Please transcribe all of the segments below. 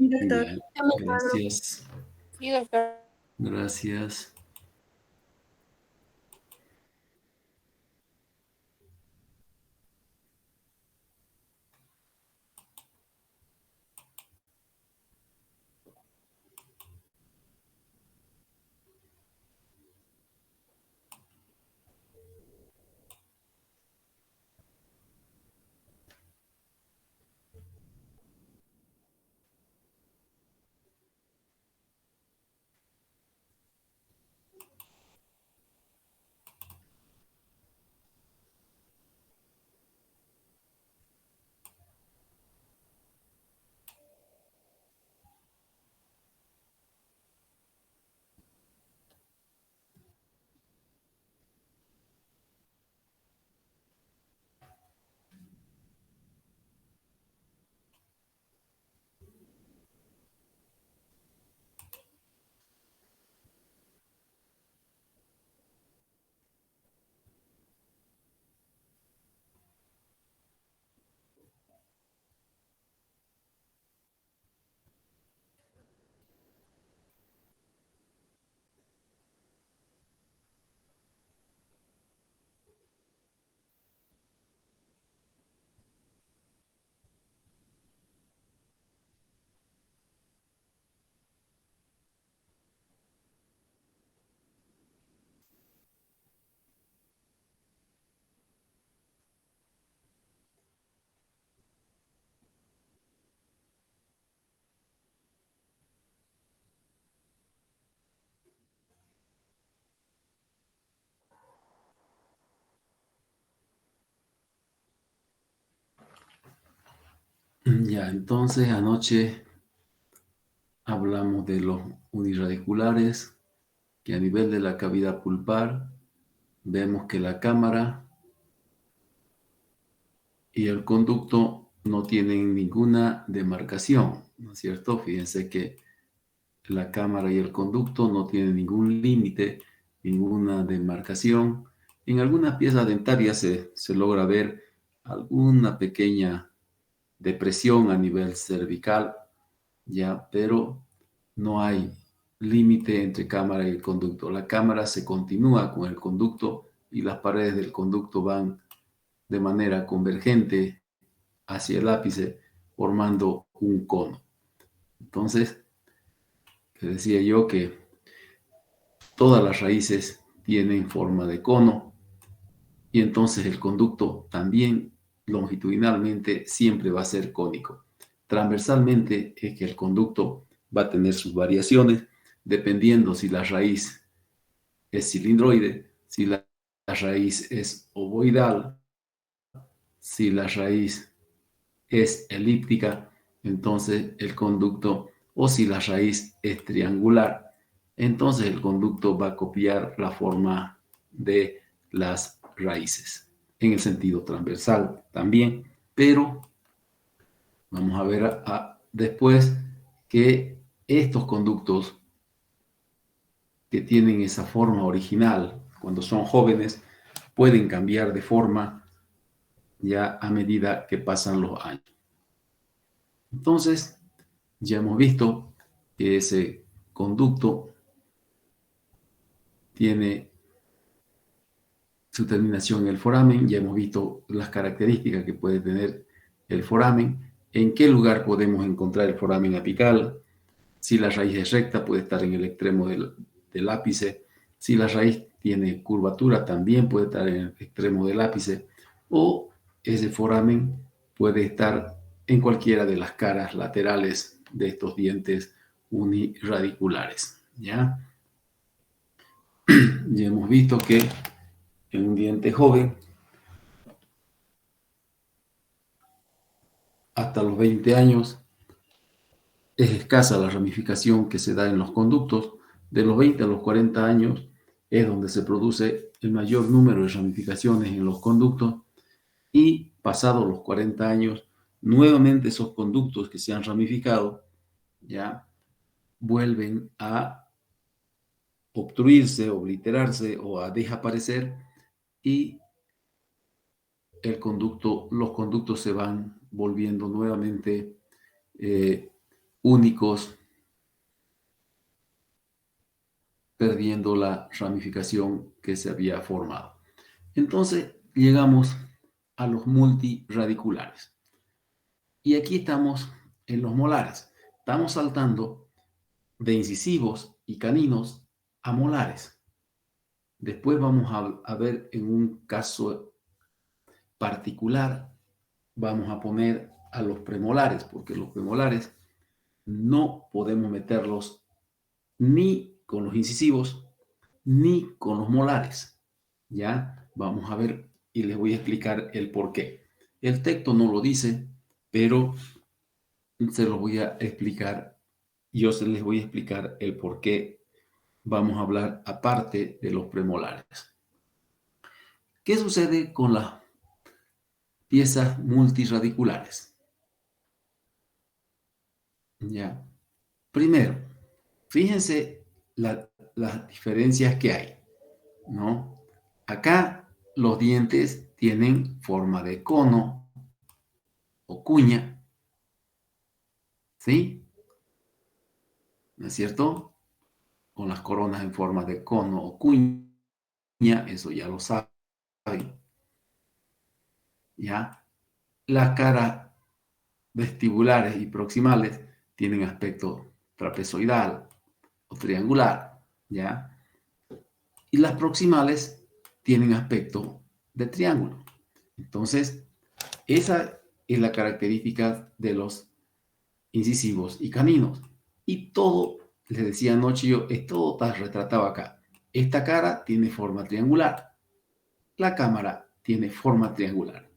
Sí, doctor. Ya, gracias. Sí, doctor. Gracias. Ya, entonces anoche hablamos de los unirradiculares, que a nivel de la cavidad pulpar vemos que la cámara y el conducto no tienen ninguna demarcación, ¿no es cierto? Fíjense que la cámara y el conducto no tienen ningún límite, ninguna demarcación. En algunas piezas dentarias se logra ver alguna pequeña depresión a nivel cervical, ya, pero no hay límite entre cámara y el conducto. La cámara se continúa con el conducto y las paredes del conducto van de manera convergente hacia el ápice, formando un cono. Entonces, te decía yo que todas las raíces tienen forma de cono y entonces el conducto también longitudinalmente siempre va a ser cónico. Transversalmente es que el conducto va a tener sus variaciones dependiendo si la raíz es cilindroide, si la raíz es ovoidal, si la raíz es elíptica, entonces el conducto, o si la raíz es triangular, entonces el conducto va a copiar la forma de las raíces, en el sentido transversal también, pero vamos a ver después que estos conductos que tienen esa forma original cuando son jóvenes pueden cambiar de forma ya a medida que pasan los años. Entonces, ya hemos visto que ese conducto tiene su terminación en el foramen, ya hemos visto las características que puede tener el foramen, en qué lugar podemos encontrar el foramen apical, si la raíz es recta puede estar en el extremo del ápice, si la raíz tiene curvatura también puede estar en el extremo del ápice, o ese foramen puede estar en cualquiera de las caras laterales de estos dientes unirradiculares, ¿ya? Ya hemos visto que en un diente joven, hasta los 20 años, es escasa la ramificación que se da en los conductos. De los 20 a los 40 años es donde se produce el mayor número de ramificaciones en los conductos y pasados los 40 años, nuevamente esos conductos que se han ramificado ya vuelven a obstruirse, obliterarse o a desaparecer y los conductos se van volviendo nuevamente únicos, perdiendo la ramificación que se había formado. Entonces llegamos a los multiradiculares. Y aquí estamos en los molares. Estamos saltando de incisivos y caninos a molares. Después vamos a ver en un caso particular, vamos a poner a los premolares, porque los premolares no podemos meterlos ni con los incisivos ni con los molares. Ya vamos a ver y les voy a explicar el por qué. El texto no lo dice, pero se lo voy a explicar. Yo se les voy a explicar el por qué vamos a hablar aparte de los premolares. ¿Qué sucede con las piezas multiradiculares? Ya. Primero, fíjense las diferencias que hay, ¿no? Acá los dientes tienen forma de cono o cuña, ¿sí? ¿No es cierto? Con las coronas en forma de cono o cuña, eso ya lo saben, ¿ya? Las caras vestibulares y proximales tienen aspecto trapezoidal o triangular, ¿ya? Y las proximales tienen aspecto de triángulo. Entonces, esa es la característica de los incisivos y caninos. Y todo, les decía anoche yo, todo está retratado acá. Esta cara tiene forma triangular. La cámara tiene forma triangular,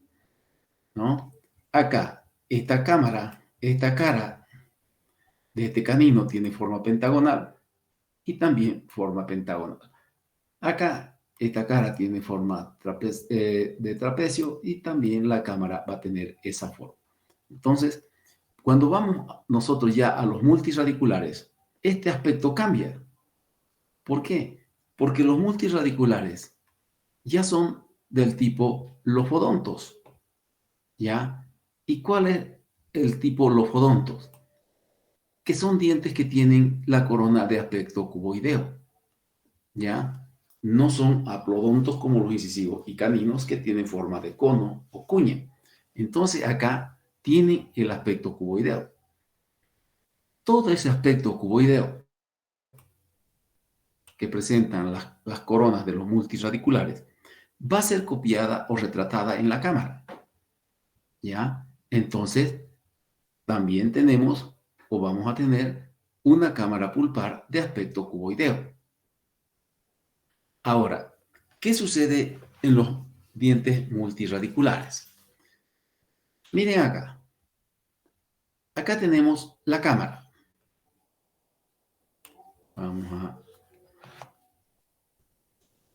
¿no? Acá, esta cara de este canino tiene forma pentagonal y también forma pentagonal. Acá, esta cara tiene forma de trapecio y también la cámara va a tener esa forma. Entonces, cuando vamos nosotros ya a los multiradiculares, este aspecto cambia. ¿Por qué? Porque los multiradiculares ya son del tipo lofodontos, ¿ya? ¿Y cuál es el tipo lofodontos? Que son dientes que tienen la corona de aspecto cuboideo, ¿ya? No son aplodontos como los incisivos y caninos que tienen forma de cono o cuña. Entonces acá tiene el aspecto cuboideo. Todo ese aspecto cuboideo que presentan las coronas de los multiradiculares va a ser copiada o retratada en la cámara, ¿ya? Entonces, también tenemos o vamos a tener una cámara pulpar de aspecto cuboideo. Ahora, ¿qué sucede en los dientes multiradiculares? Miren acá. Acá tenemos la cámara. Vamos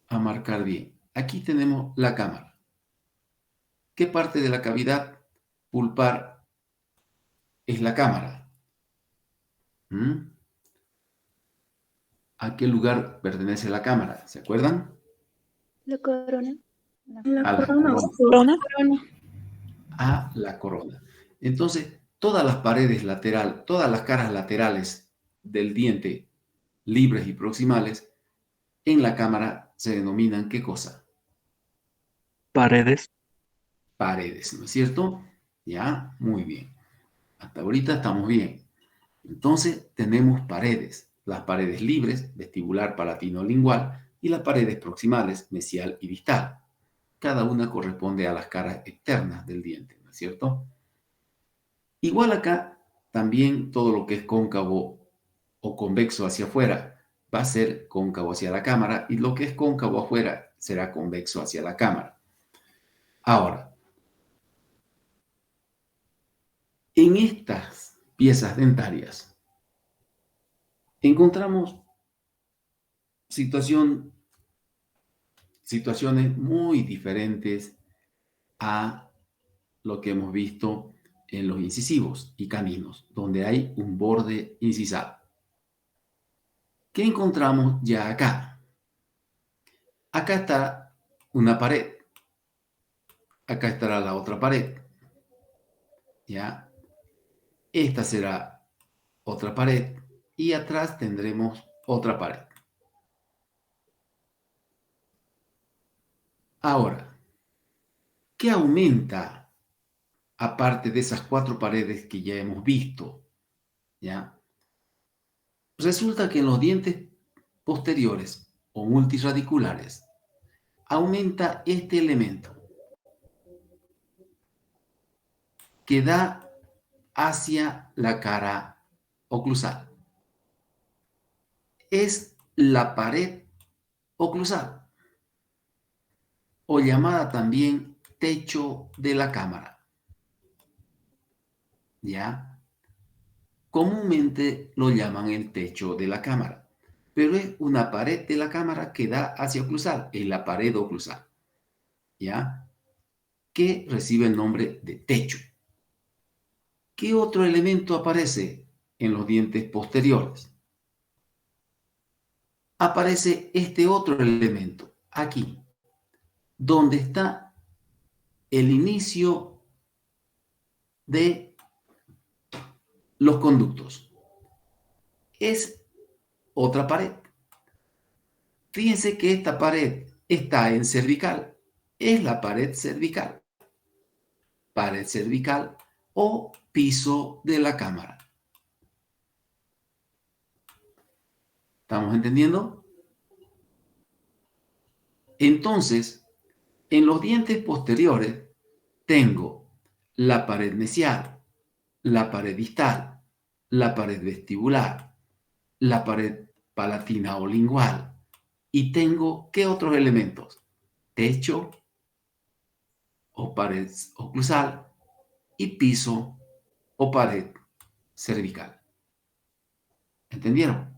a marcar bien. Aquí tenemos la cámara. ¿Qué parte de la cavidad pulpar es la cámara? ¿Mm? ¿A qué lugar pertenece la cámara? ¿Se acuerdan? La corona. A la Corona. a la corona. Entonces, todas las paredes lateral, todas las caras laterales del diente, libres y proximales, en la cámara se denominan ¿qué cosa? Paredes. Paredes, ¿no es cierto? Ya, muy bien. Hasta ahorita estamos bien. Entonces, tenemos paredes. Las paredes libres, vestibular, palatino, lingual, y las paredes proximales, mesial y distal. Cada una corresponde a las caras externas del diente, ¿no es cierto? Igual acá, también todo lo que es cóncavo o convexo hacia afuera va a ser cóncavo hacia la cámara y lo que es cóncavo afuera será convexo hacia la cámara. Ahora, en estas piezas dentarias encontramos situaciones muy diferentes a lo que hemos visto en los incisivos y caninos, donde hay un borde incisal. ¿Qué encontramos ya acá? Acá está una pared. Acá estará la otra pared. ¿Ya? Esta será otra pared y atrás tendremos otra pared. Ahora, ¿qué aumenta aparte de esas 4 paredes que ya hemos visto? ¿Ya? Resulta que en los dientes posteriores o multirradiculares aumenta este elemento que da hacia la cara oclusal. Es la pared oclusal o llamada también techo de la cámara. ¿Ya? Comúnmente lo llaman el techo de la cámara, pero es una pared de la cámara que da hacia oclusal, es la pared oclusal. ¿Ya? Que recibe el nombre de techo. ¿Qué otro elemento aparece en los dientes posteriores? Aparece este otro elemento, aquí, donde está el inicio de los conductos. Es otra pared. Fíjense que esta pared está en cervical. Es la pared cervical. Pared cervical o piso de la cámara. ¿Estamos entendiendo? Entonces, en los dientes posteriores tengo la pared mesial, la pared distal, la pared vestibular, la pared palatina o lingual. Y tengo, ¿qué otros elementos? Techo o pared oclusal y piso o pared cervical. ¿Entendieron?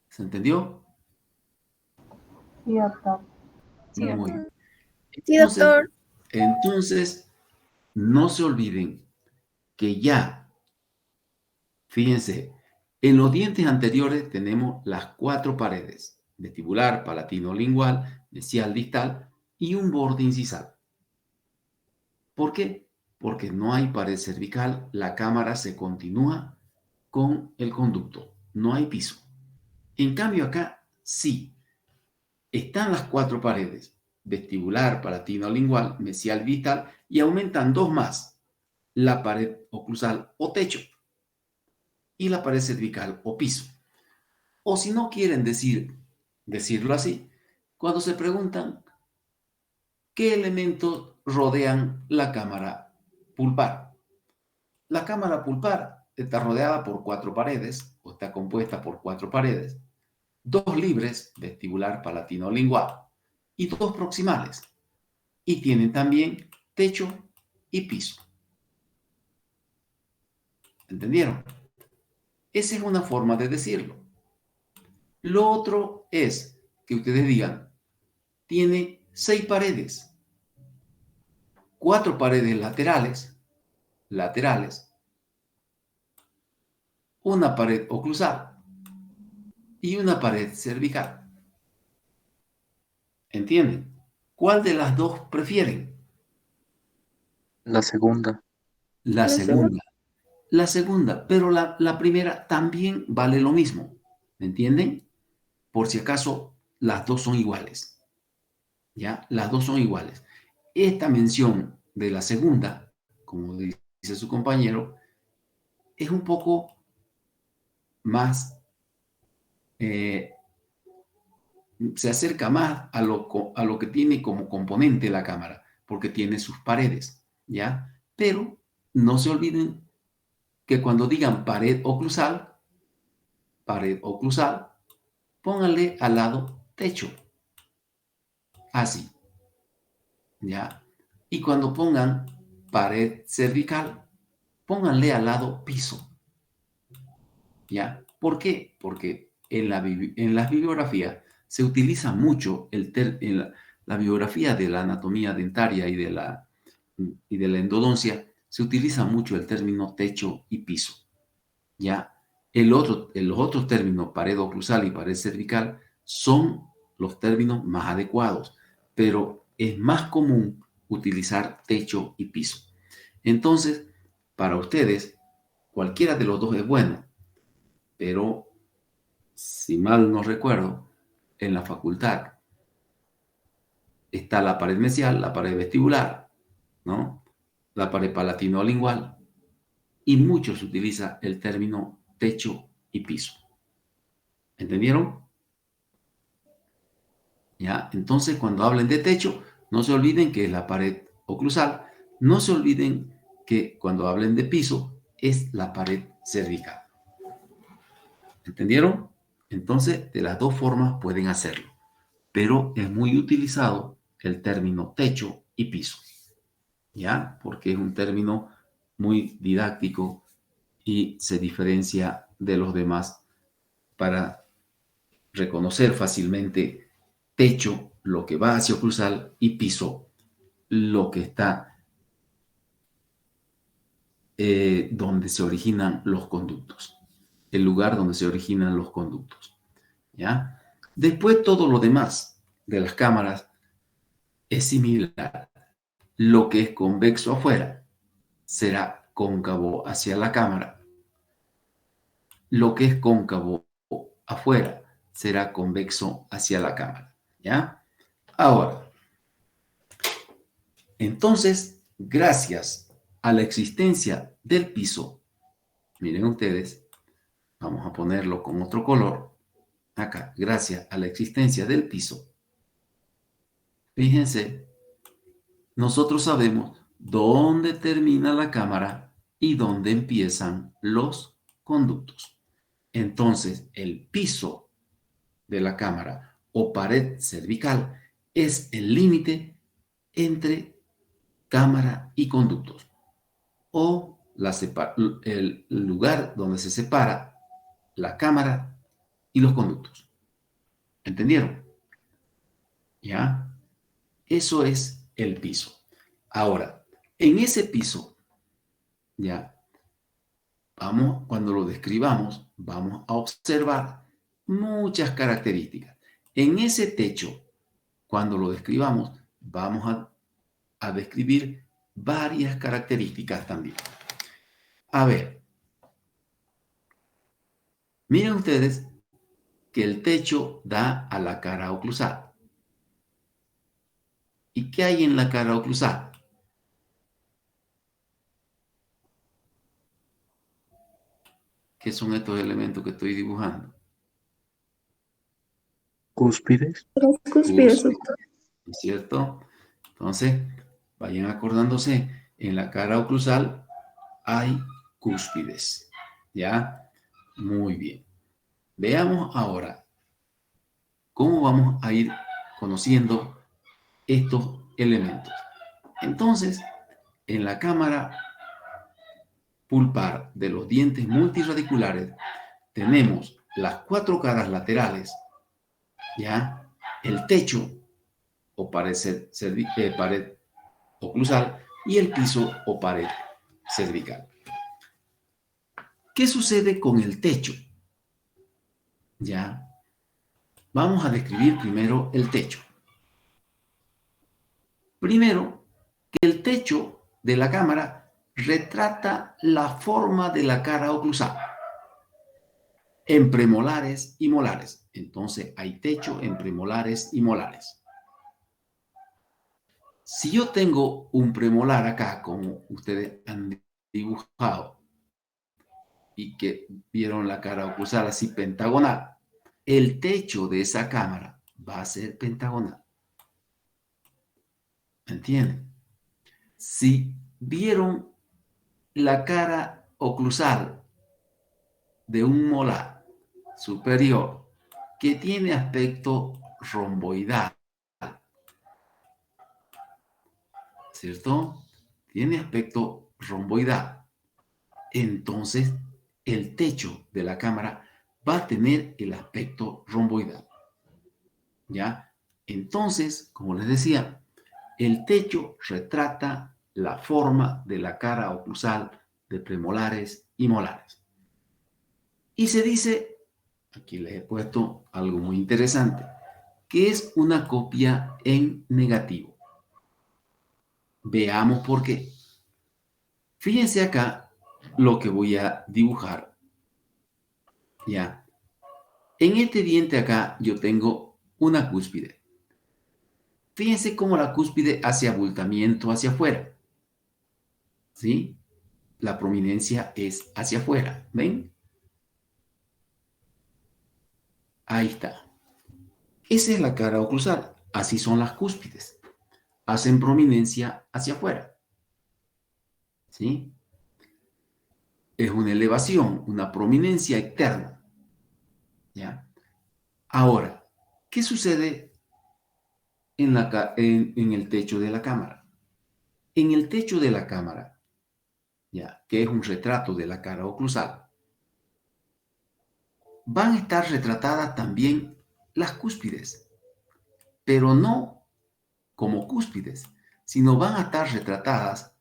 ¿Se entendió? Sí, doctor. Sí, Muy doctor. bien. Sí, doctor. Entonces, no se olviden que ya, fíjense, en los dientes anteriores tenemos las 4 paredes, vestibular, palatino lingual, mesial distal y un borde incisal. ¿Por qué? Porque no hay pared cervical, la cámara se continúa con el conducto, no hay piso. En cambio acá, sí, están las 4 paredes, vestibular, palatino lingual, mesial distal y aumentan 2 más, la pared oclusal o techo y la pared cervical o piso. O si no quieren decirlo así, cuando se preguntan qué elementos rodean la cámara pulpar. La cámara pulpar está rodeada por 4 paredes o está compuesta por 4 paredes, 2 libres, vestibular, palatino, lingual, y 2 proximales. Y tienen también techo y piso. ¿Entendieron? Esa es una forma de decirlo. Lo otro es que ustedes digan, tiene 6 paredes, 4 paredes laterales, una pared oclusal y una pared cervical. ¿Entienden? ¿Cuál de las dos prefieren? La segunda. La segunda. La segunda, pero la primera también vale lo mismo. ¿Me entienden? Por si acaso, las dos son iguales. ¿Ya? Las dos son iguales. Esta mención de la segunda, como dice su compañero, es un poco más, se acerca más a lo que tiene como componente la cámara, porque tiene sus paredes, ¿ya? Pero no se olviden que cuando digan pared oclusal, pónganle al lado techo, así, ¿ya? Y cuando pongan pared cervical, pónganle al lado piso, ¿ya? ¿Por qué? Porque en las bibliografías se utiliza mucho la bibliografía de la anatomía dentaria y de la endodoncia, se utiliza mucho el término techo y piso, ¿ya? Los otros términos, pared oclusal y pared cervical, son los términos más adecuados, pero es más común utilizar techo y piso. Entonces, para ustedes, cualquiera de los dos es bueno, pero si mal no recuerdo, en la facultad está la pared mesial, la pared vestibular, ¿no? La pared palatino-lingual, y mucho se utiliza el término techo y piso. ¿Entendieron? ¿Ya? Entonces, cuando hablen de techo, no se olviden que es la pared oclusal. No se olviden que cuando hablen de piso, es la pared cervical. ¿Entendieron? Entonces, de las dos formas pueden hacerlo. Pero es muy utilizado el término techo y piso. ¿Ya? Porque es un término muy didáctico y se diferencia de los demás para reconocer fácilmente techo, lo que va hacia oclusal, y piso, lo que está donde se originan los conductos, el lugar donde se originan los conductos. ¿Ya? Después todo lo demás de las cámaras es similar. Lo que es convexo afuera será cóncavo hacia la cámara. Lo que es cóncavo afuera será convexo hacia la cámara. ¿Ya? Ahora, entonces, gracias a la existencia del piso, miren ustedes, vamos a ponerlo con otro color, acá, gracias a la existencia del piso, fíjense, nosotros sabemos dónde termina la cámara y dónde empiezan los conductos. Entonces, el piso de la cámara o pared cervical es el límite entre cámara y conductos, o el lugar donde se separa la cámara y los conductos. ¿Entendieron? ¿Ya? Eso es el piso. Ahora, en ese piso, ya, cuando lo describamos, vamos a observar muchas características. En ese techo, cuando lo describamos, vamos a describir varias características también. A ver, miren ustedes que el techo da a la cara oclusal. ¿Y qué hay en la cara oclusal? ¿Qué son estos elementos que estoy dibujando? Cúspides. Tres cúspides. ¿Es cierto? Entonces, vayan acordándose, en la cara oclusal hay cúspides. ¿Ya? Muy bien. Veamos ahora cómo vamos a ir conociendo estos elementos. Entonces, en la cámara pulpar de los dientes multirradiculares tenemos las 4 caras laterales, ¿ya? El techo o pared oclusal y el piso o pared cervical. ¿Qué sucede con el techo? ¿Ya? Vamos a describir primero el techo. Primero, que el techo de la cámara retrata la forma de la cara oclusal en premolares y molares. Entonces, hay techo en premolares y molares. Si yo tengo un premolar acá, como ustedes han dibujado, y que vieron la cara oclusal así pentagonal, el techo de esa cámara va a ser pentagonal. ¿Entienden? Si vieron la cara oclusal de un molar superior que tiene aspecto romboidal, ¿cierto? Tiene aspecto romboidal. Entonces, el techo de la cámara va a tener el aspecto romboidal. ¿Ya? Entonces, como les decía, el techo retrata la forma de la cara oclusal de premolares y molares. Y se dice, aquí les he puesto algo muy interesante, que es una copia en negativo. Veamos por qué. Fíjense acá lo que voy a dibujar. Ya. En este diente acá yo tengo una cúspide. Fíjense cómo la cúspide hace abultamiento hacia afuera. ¿Sí? La prominencia es hacia afuera. ¿Ven? Ahí está. Esa es la cara oclusal. Así son las cúspides. Hacen prominencia hacia afuera. ¿Sí? Es una elevación, una prominencia externa. ¿Ya? Ahora, ¿qué sucede en el techo de la cámara? En el techo de la cámara, ¿ya? Que es un retrato de la cara oclusal, van a estar retratadas también las cúspides, pero no como cúspides, sino van a estar retratadas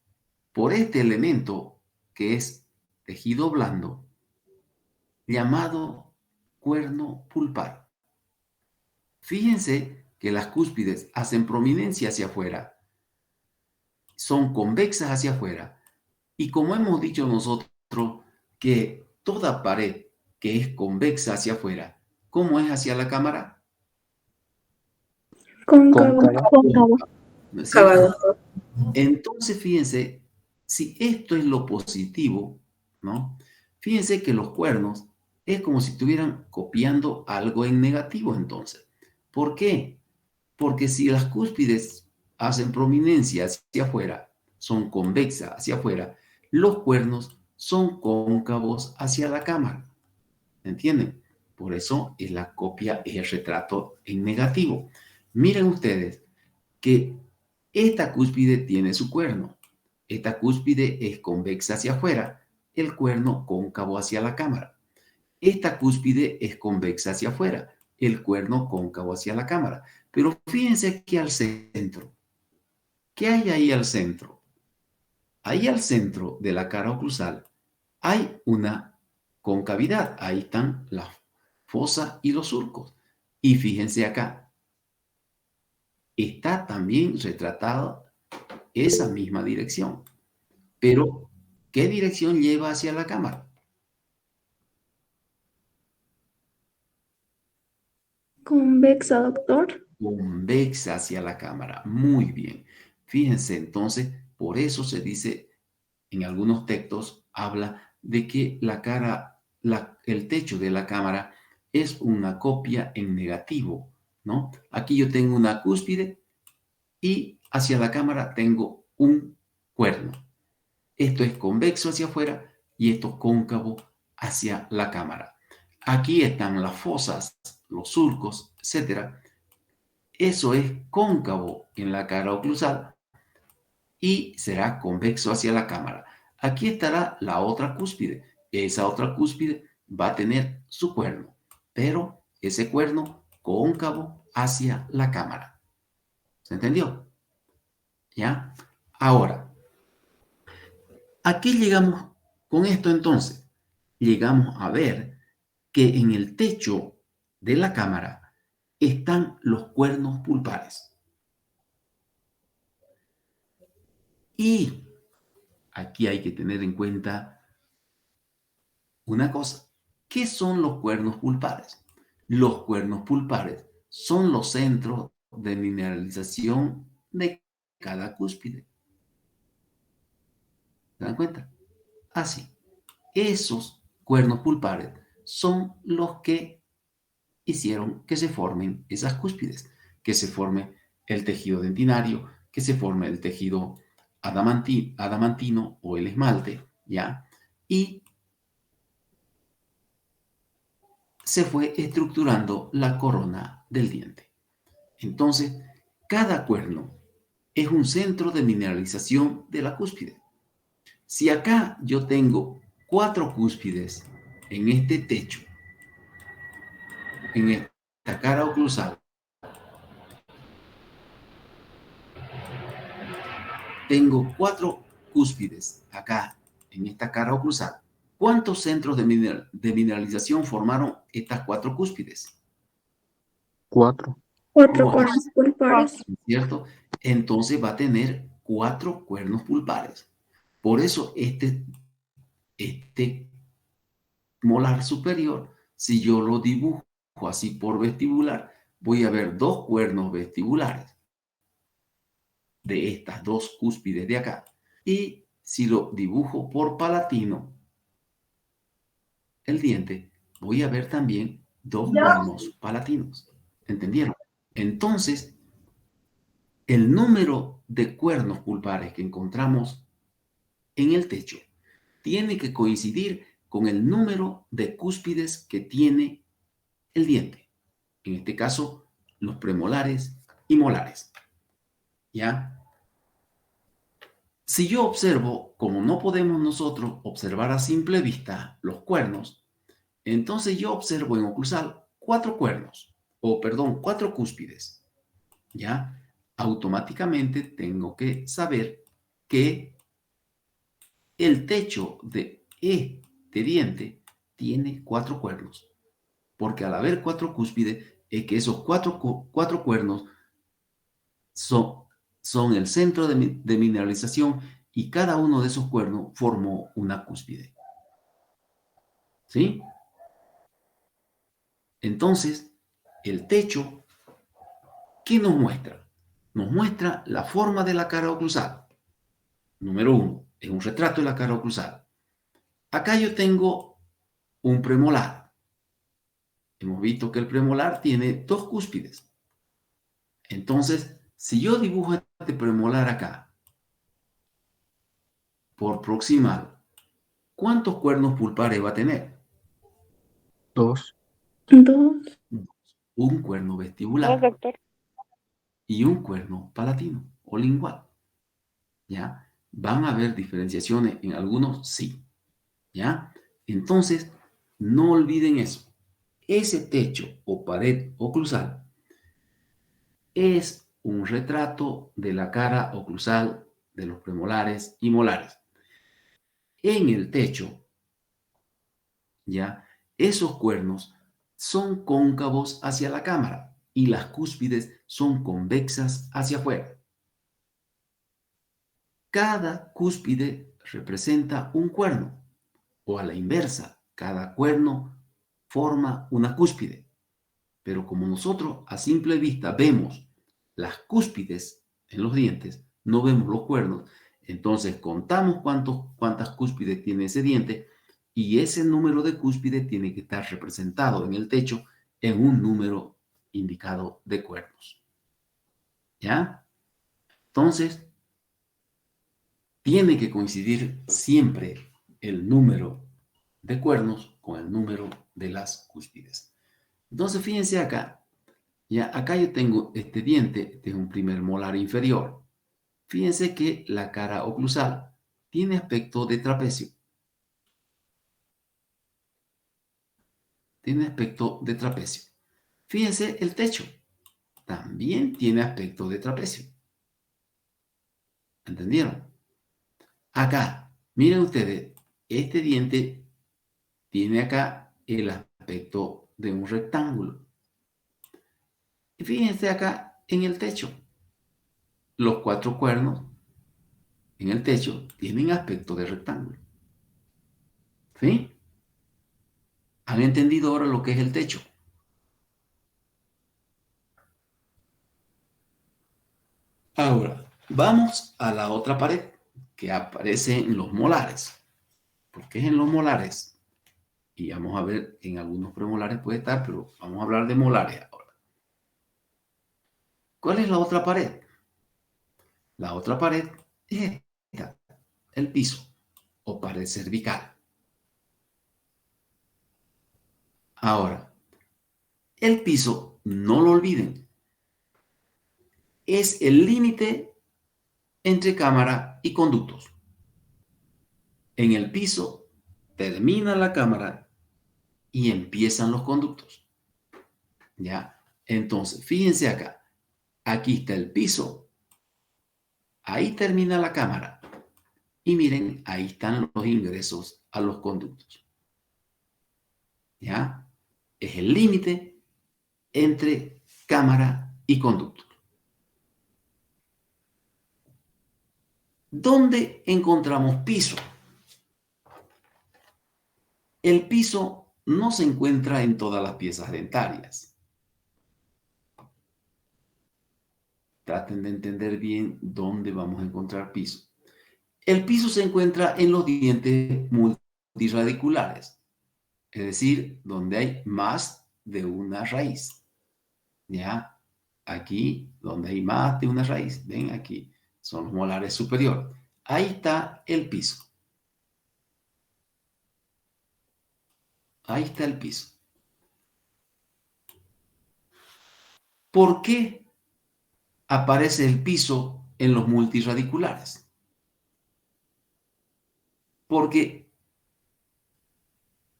por este elemento que es tejido blando llamado cuerno pulpar. Fíjense que las cúspides hacen prominencia hacia afuera, son convexas hacia afuera, y como hemos dicho nosotros que toda pared que es convexa hacia afuera, ¿cómo es hacia la cámara? Cóncavo. Cóncavo. ¿No es cierto? Acabado. Entonces, fíjense, si esto es lo positivo, ¿no? Fíjense que los cuernos es como si estuvieran copiando algo en negativo entonces. ¿Por qué? Porque si las cúspides hacen prominencia hacia afuera, son convexas hacia afuera, los cuernos son cóncavos hacia la cámara. ¿Entienden? Por eso es la copia, es el retrato en negativo. Miren ustedes que esta cúspide tiene su cuerno. Esta cúspide es convexa hacia afuera, el cuerno cóncavo hacia la cámara. Esta cúspide es convexa hacia afuera, el cuerno cóncavo hacia la cámara. Pero fíjense aquí al centro. ¿Qué hay ahí al centro? Ahí al centro de la cara oclusal hay una concavidad. Ahí están las fosas y los surcos. Y fíjense acá. Está también retratada esa misma dirección. Pero, ¿qué dirección lleva hacia la cámara? Convexa, doctor. Convexa hacia la cámara. Muy bien. Fíjense, entonces, por eso se dice, en algunos textos, habla de que la cara, el techo de la cámara es una copia en negativo, ¿no? Aquí yo tengo una cúspide y hacia la cámara tengo un cuerno. Esto es convexo hacia afuera y esto cóncavo hacia la cámara. Aquí están las fosas, los surcos, etc. Eso es cóncavo en la cara oclusal y será convexo hacia la cámara. Aquí estará la otra cúspide. Esa otra cúspide va a tener su cuerno, pero ese cuerno cóncavo hacia la cámara. ¿Se entendió? ¿Ya? Ahora, ¿a qué llegamos con esto entonces? Llegamos a ver que en el techo de la cámara están los cuernos pulpares. Y aquí hay que tener en cuenta una cosa. ¿Qué son los cuernos pulpares? Los cuernos pulpares son los centros de mineralización de cada cúspide. ¿Se dan cuenta? Así. Esos cuernos pulpares son los que hicieron que se formen esas cúspides, que se forme el tejido dentinario, que se forme el tejido adamantino o el esmalte, ¿ya? Y se fue estructurando la corona del diente. Entonces, cada cuerno es un centro de mineralización de la cúspide. Si acá yo tengo 4 cúspides en este techo, en esta cara oclusal, tengo 4 cúspides acá en esta cara oclusal. ¿Cuántos centros de mineralización formaron estas 4 cúspides? 4. 4 cuernos pulpares. ¿Cierto? Entonces va a tener 4 cuernos pulpares. Por eso este molar superior, si yo lo dibujo así por vestibular, voy a ver dos cuernos vestibulares de estas dos cúspides de acá. Y si lo dibujo por palatino, el diente, voy a ver también dos cuernos palatinos. ¿Entendieron? Entonces, el número de cuernos pulpares que encontramos en el techo tiene que coincidir con el número de cúspides que tiene el diente. En este caso, los premolares y molares. ¿Ya? Si yo observo, como no podemos nosotros observar a simple vista los cuernos, entonces yo observo en oclusal cuatro cúspides. ¿Ya? Automáticamente tengo que saber que el techo de este diente tiene cuatro cuernos. Porque al haber cuatro cúspides, es que esos cuatro cuernos son el centro de mineralización y cada uno de esos cuernos formó una cúspide. ¿Sí? Entonces, el techo, ¿qué nos muestra? Nos muestra la forma de la cara oclusal. Número 1, es un retrato de la cara oclusal. Acá yo tengo un premolar. Hemos visto que el premolar tiene dos cúspides. Entonces, si yo dibujo este premolar acá, por proximal, ¿cuántos cuernos pulpares va a tener? 2, 2, Un cuerno Dos, vestibular doctor. y un cuerno palatino o lingual. ¿Ya? ¿Van a haber diferenciaciones en algunos? Sí. ¿Ya? Entonces, no olviden eso. Ese techo o pared oclusal es un retrato de la cara oclusal de los premolares y molares. En el techo, ¿ya? Esos cuernos son cóncavos hacia la cámara y las cúspides son convexas hacia afuera. Cada cúspide representa un cuerno, o a la inversa, cada cuerno forma una cúspide. Pero como nosotros a simple vista vemos las cúspides en los dientes, no vemos los cuernos, entonces contamos cuántas cúspides tiene ese diente y ese número de cúspides tiene que estar representado en el techo en un número indicado de cuernos. ¿Ya? Entonces, tiene que coincidir siempre el número de cuernos con el número de las cúspides. Entonces, fíjense acá. Ya, acá yo tengo este diente, este es un primer molar inferior. Fíjense que la cara oclusal tiene aspecto de trapecio. Tiene aspecto de trapecio. Fíjense el techo. También tiene aspecto de trapecio. ¿Entendieron? Acá, miren ustedes, este diente tiene acá el aspecto de un rectángulo. Y fíjense acá en el techo. Los cuatro cuernos en el techo tienen aspecto de rectángulo. ¿Sí? ¿Han entendido ahora lo que es el techo? Ahora, vamos a la otra pared que aparece en los molares. Porque es en los molares. Y vamos a ver, en algunos premolares puede estar, pero vamos a hablar de molares ahora. ¿Cuál es la otra pared? La otra pared es esta, el piso o pared cervical. Ahora, el piso, no lo olviden, es el límite entre cámara y conductos. En el piso termina la cámara y empiezan los conductos. ¿Ya? Entonces, fíjense acá. Aquí está el piso. Ahí termina la cámara. Y miren, ahí están los ingresos a los conductos. ¿Ya? Es el límite entre cámara y conducto. ¿Dónde encontramos piso? El piso no se encuentra en todas las piezas dentarias. Traten de entender bien dónde vamos a encontrar piso. El piso se encuentra en los dientes multirradiculares, es decir, donde hay más de una raíz. ¿Ya? Aquí, donde hay más de una raíz, ven aquí, son los molares superiores. Ahí está el piso. Ahí está el piso. ¿Por qué aparece el piso en los multirradiculares? Porque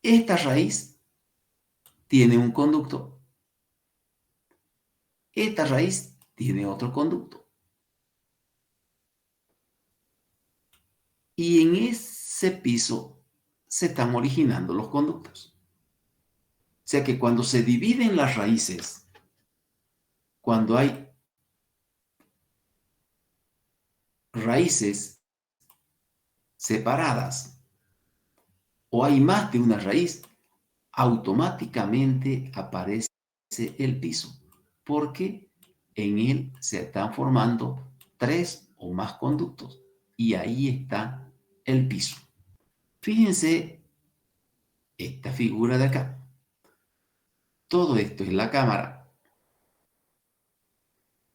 esta raíz tiene un conducto. Esta raíz tiene otro conducto. Y en ese piso se están originando los conductos. O sea que cuando se dividen las raíces, cuando hay raíces separadas o hay más de una raíz, automáticamente aparece el piso, porque en él se están formando 3 o más conductos y ahí está el piso. Fíjense esta figura de acá. Todo esto es la cámara.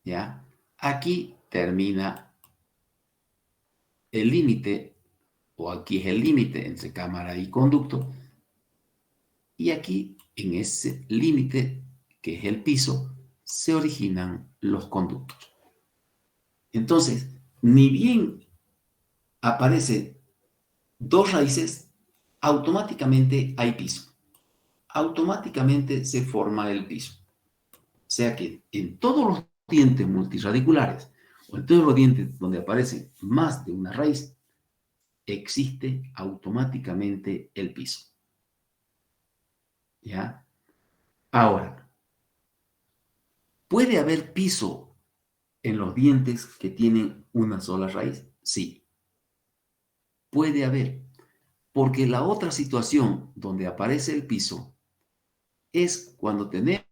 ¿Ya? Aquí termina el límite, o aquí es el límite entre cámara y conducto, y aquí, en ese límite, que es el piso, se originan los conductos. Entonces, ni bien aparecen 2 raíces, automáticamente hay piso. Automáticamente se forma el piso. O sea que en todos los dientes multirradiculares, o en todos los dientes donde aparece más de una raíz, existe automáticamente el piso. ¿Ya? Ahora, ¿puede haber piso en los dientes que tienen una sola raíz? Sí, puede haber. Porque la otra situación donde aparece el piso es cuando tenemos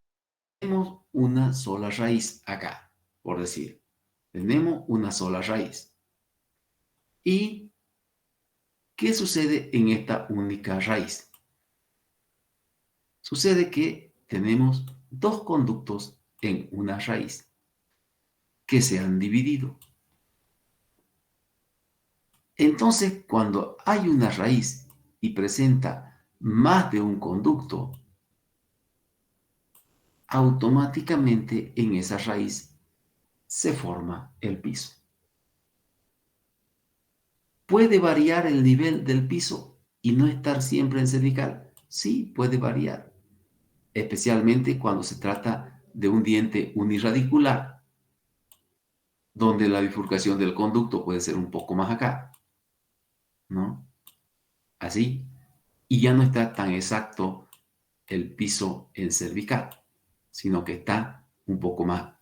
una sola raíz acá, por decir. Tenemos una sola raíz. ¿Y qué sucede en esta única raíz? Sucede que tenemos 2 conductos en una raíz que se han dividido. Entonces, cuando hay una raíz y presenta más de un conducto, automáticamente en esa raíz se forma el piso. ¿Puede variar el nivel del piso y no estar siempre en cervical? Sí, puede variar, especialmente cuando se trata de un diente unirradicular, donde la bifurcación del conducto puede ser un poco más acá, ¿no? Así, y ya no está tan exacto el piso en cervical, sino que está un poco más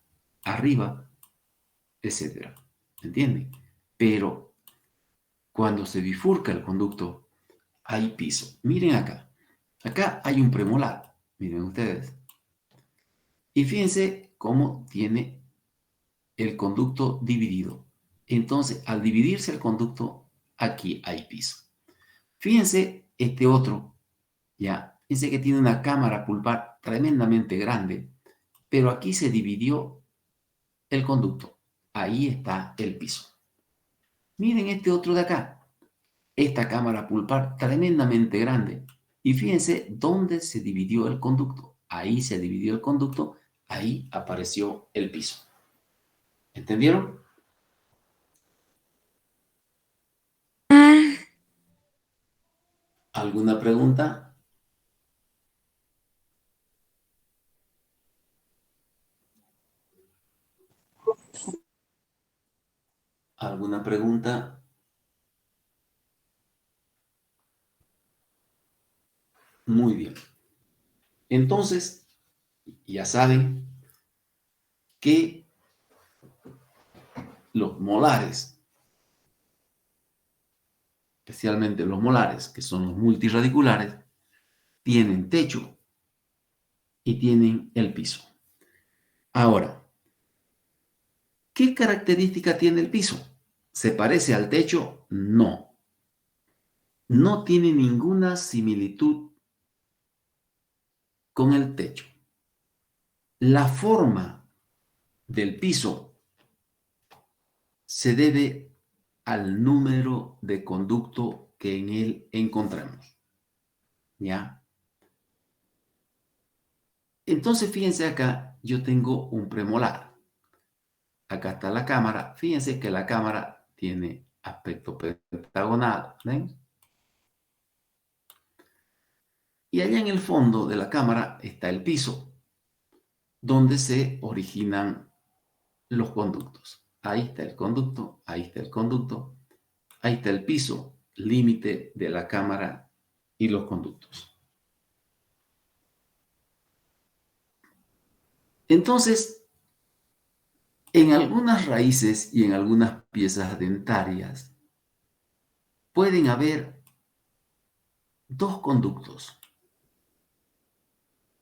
arriba, etc. ¿Entienden? Pero cuando se bifurca el conducto, hay piso. Miren acá. Acá hay un premolar. Miren ustedes. Y fíjense cómo tiene el conducto dividido. Entonces, al dividirse el conducto, aquí hay piso. Fíjense este otro, ya. Fíjense que tiene una cámara pulpar tremendamente grande, pero aquí se dividió el conducto. Ahí está el piso. Miren este otro de acá. Esta cámara pulpar tremendamente grande. Y fíjense dónde se dividió el conducto. Ahí se dividió el conducto, ahí apareció el piso. ¿Entendieron? ¿Alguna pregunta? ¿Alguna pregunta? Muy bien. Entonces, ya saben que los molares especialmente los molares, que son los multirradiculares, tienen techo y tienen el piso. Ahora, ¿qué característica tiene el piso? ¿Se parece al techo? No. No tiene ninguna similitud con el techo. La forma del piso se debe al número de conducto que en él encontramos. ¿Ya? Entonces, fíjense acá, yo tengo un premolar. Acá está la cámara. Fíjense que la cámara tiene aspecto pentagonal. ¿Ven? Y allá en el fondo de la cámara está el piso, donde se originan los conductos. Ahí está el conducto, ahí está el conducto, ahí está el piso, límite de la cámara y los conductos. Entonces, en algunas raíces y en algunas piezas dentarias pueden haber dos conductos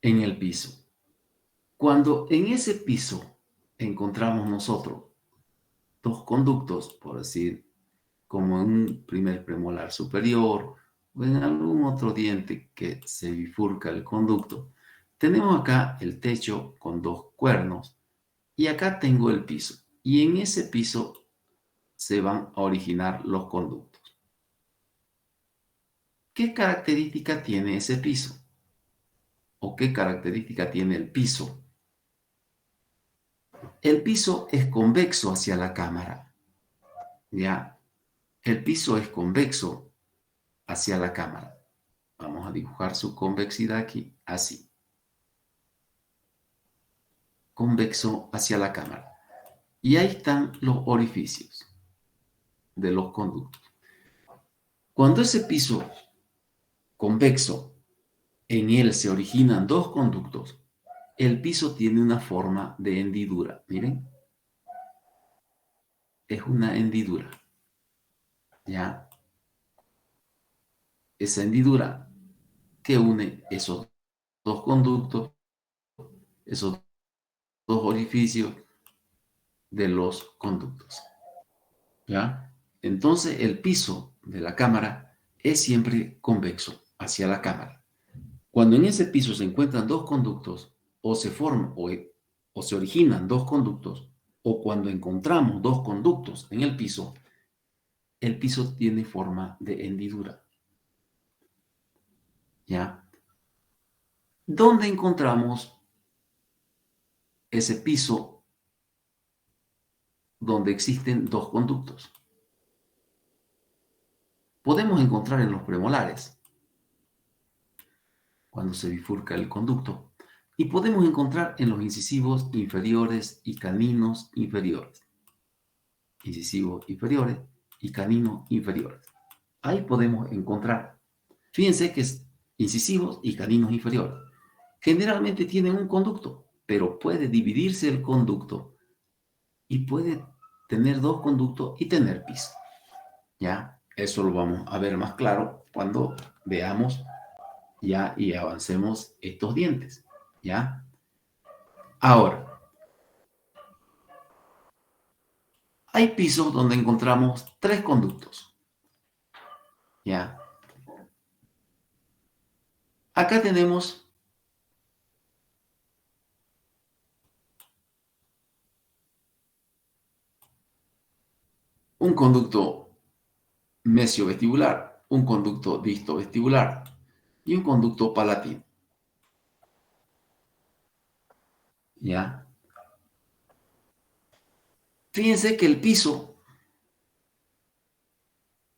en el piso. Cuando en ese piso encontramos nosotros dos conductos, por decir, como en un primer premolar superior o en algún otro diente que se bifurca el conducto, tenemos acá el techo con dos cuernos y acá tengo el piso. Y en ese piso se van a originar los conductos. ¿Qué característica tiene ese piso? ¿O qué característica tiene el piso? El piso es convexo hacia la cámara. ¿Ya? El piso es convexo hacia la cámara. Vamos a dibujar su convexidad aquí, así. Convexo hacia la cámara. Y ahí están los orificios de los conductos. Cuando ese piso convexo, en él se originan dos conductos, el piso tiene una forma de hendidura. Miren. Es una hendidura. ¿Ya? Esa hendidura que une esos dos conductos, esos dos orificios de los conductos. ¿Ya? Entonces el piso de la cámara es siempre convexo hacia la cámara. Cuando en ese piso se encuentran dos conductos, o se forman o se originan dos conductos, o cuando encontramos dos conductos en el piso tiene forma de hendidura. ¿Ya? ¿Dónde encontramos ese piso donde existen dos conductos? Podemos encontrar en los premolares, cuando se bifurca el conducto, y podemos encontrar en los incisivos inferiores y caninos inferiores. Incisivos inferiores y caninos inferiores. Ahí podemos encontrar. Fíjense que es incisivos y caninos inferiores. Generalmente tienen un conducto, pero puede dividirse el conducto y puede tener dos conductos y tener piso. ¿Ya? Eso lo vamos a ver más claro cuando veamos ya y avancemos estos dientes. ¿Ya? Ahora, hay pisos donde encontramos tres conductos. ¿Ya? Acá tenemos un conducto mesiovestibular, un conducto distovestibular y un conducto palatino. ¿Ya? Fíjense que el piso,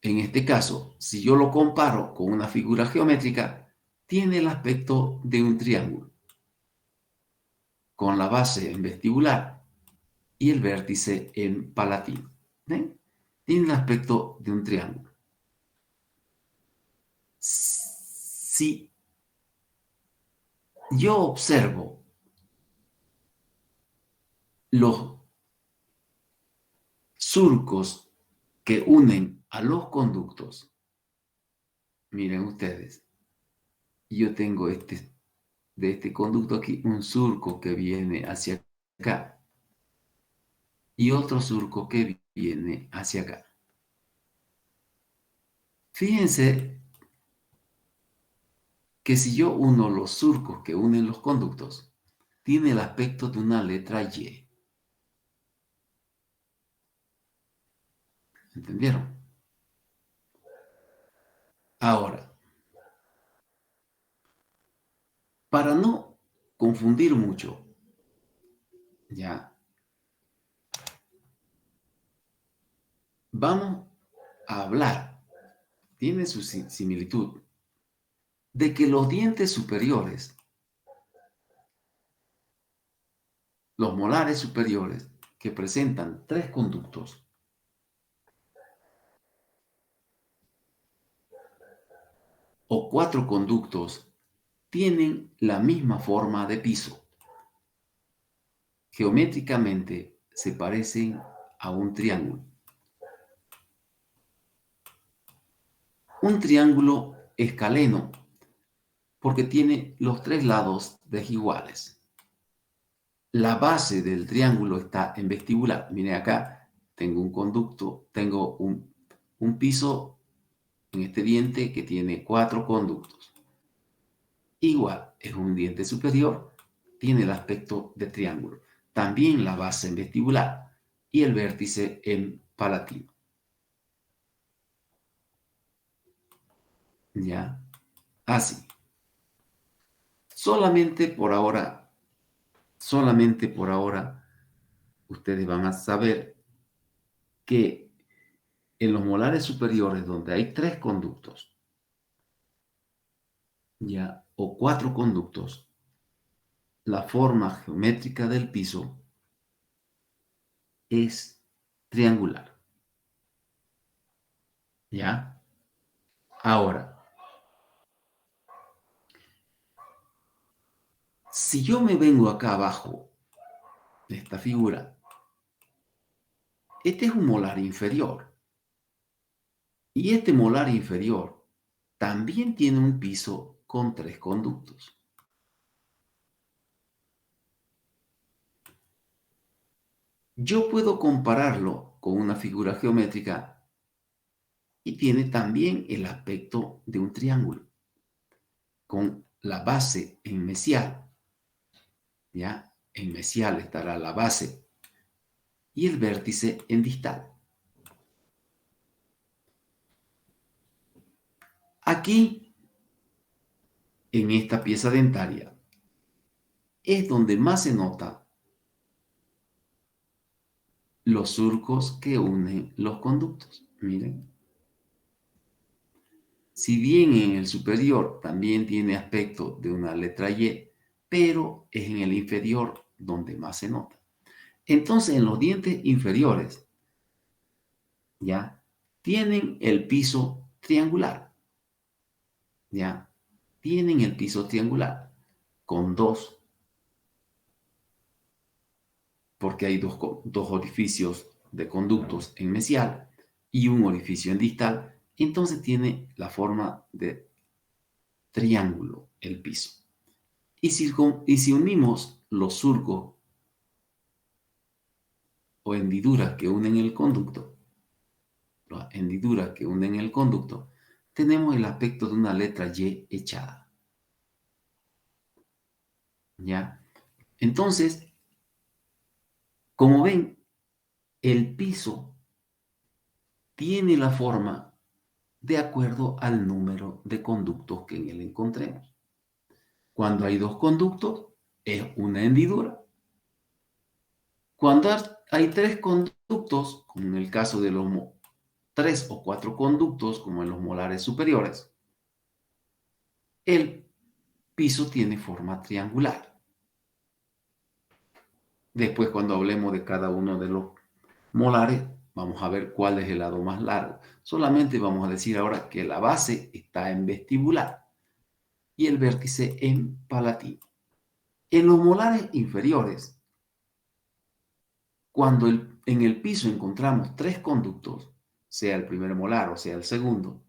en este caso, si yo lo comparo con una figura geométrica, tiene el aspecto de un triángulo, con la base en vestibular y el vértice en palatino. ¿Ven? Tiene el aspecto de un triángulo. Si yo observo los surcos que unen a los conductos, miren ustedes, yo tengo de este conducto aquí un surco que viene hacia acá y otro surco que viene hacia acá. Fíjense que si yo uno los surcos que unen los conductos, tiene el aspecto de una letra Y. ¿Entendieron? Ahora, para no confundir mucho, ya, vamos a hablar, tiene su similitud, de que los dientes superiores, los molares superiores, que presentan 3 conductos, o 4 conductos, tienen la misma forma de piso. Geométricamente se parecen a un triángulo. Un triángulo escaleno porque tiene los 3 lados desiguales. La base del triángulo está en vestibular. Miren acá, tengo un conducto, tengo un piso en este diente que tiene 4 conductos. Igual, es un diente superior, tiene el aspecto de triángulo. También la base en vestibular y el vértice en palatino. ¿Ya? Así. Solamente por ahora, ustedes van a saber que en los molares superiores, donde hay 3 conductos, ¿ya? O 4 conductos, la forma geométrica del piso es triangular. ¿Ya? Ahora, si yo me vengo acá abajo de esta figura, este es un molar inferior. Y este molar inferior también tiene un piso con 3 conductos. Yo puedo compararlo con una figura geométrica y tiene también el aspecto de un triángulo, con la base en mesial. ¿Ya? En mesial estará la base y el vértice en distal. Aquí, en esta pieza dentaria, es donde más se nota los surcos que unen los conductos. Miren. Si bien en el superior también tiene aspecto de una letra Y, pero es en el inferior donde más se nota. Entonces, en los dientes inferiores, ¿ya? Tienen el piso triangular, ¿ya? Tienen el piso triangular con 2, porque hay dos orificios de conductos en mesial y un orificio en distal. Entonces tiene la forma de triángulo el piso. Y si unimos los surcos o hendiduras que unen el conducto, las hendiduras que unen el conducto, tenemos el aspecto de una letra Y echada. ¿Ya? Entonces, como ven, el piso tiene la forma de acuerdo al número de conductos que en él encontremos. Cuando hay 2 conductos, es una hendidura. Cuando hay 3 conductos, como en el caso de los 3 o 4 conductos, como en los molares superiores, el piso tiene forma triangular. Después, cuando hablemos de cada uno de los molares, vamos a ver cuál es el lado más largo. Solamente vamos a decir ahora que la base está en vestibular y el vértice en palatino. En los molares inferiores, cuando en el piso encontramos 3 conductos, sea el primer molar o sea el segundo,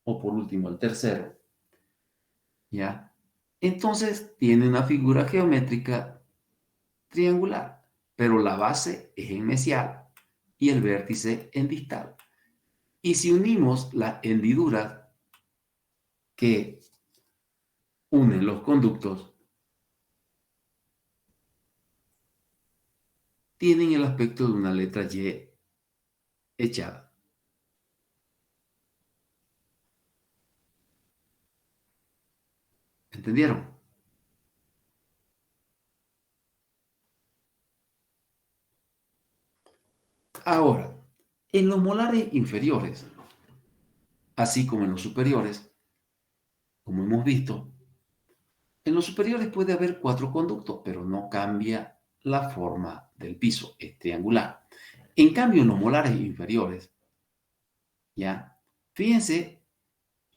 o por último el tercero, ¿ya? Entonces tiene una figura geométrica triangular, pero la base es en mesial y el vértice en distal. Y si unimos las hendiduras que unen los conductos, tienen el aspecto de una letra Y echada. ¿Entendieron? Ahora, en los molares inferiores, así como en los superiores, como hemos visto, en los superiores puede haber 4 conductos, pero no cambia la forma del piso, es triangular. En cambio, en los molares inferiores, ¿ya? Fíjense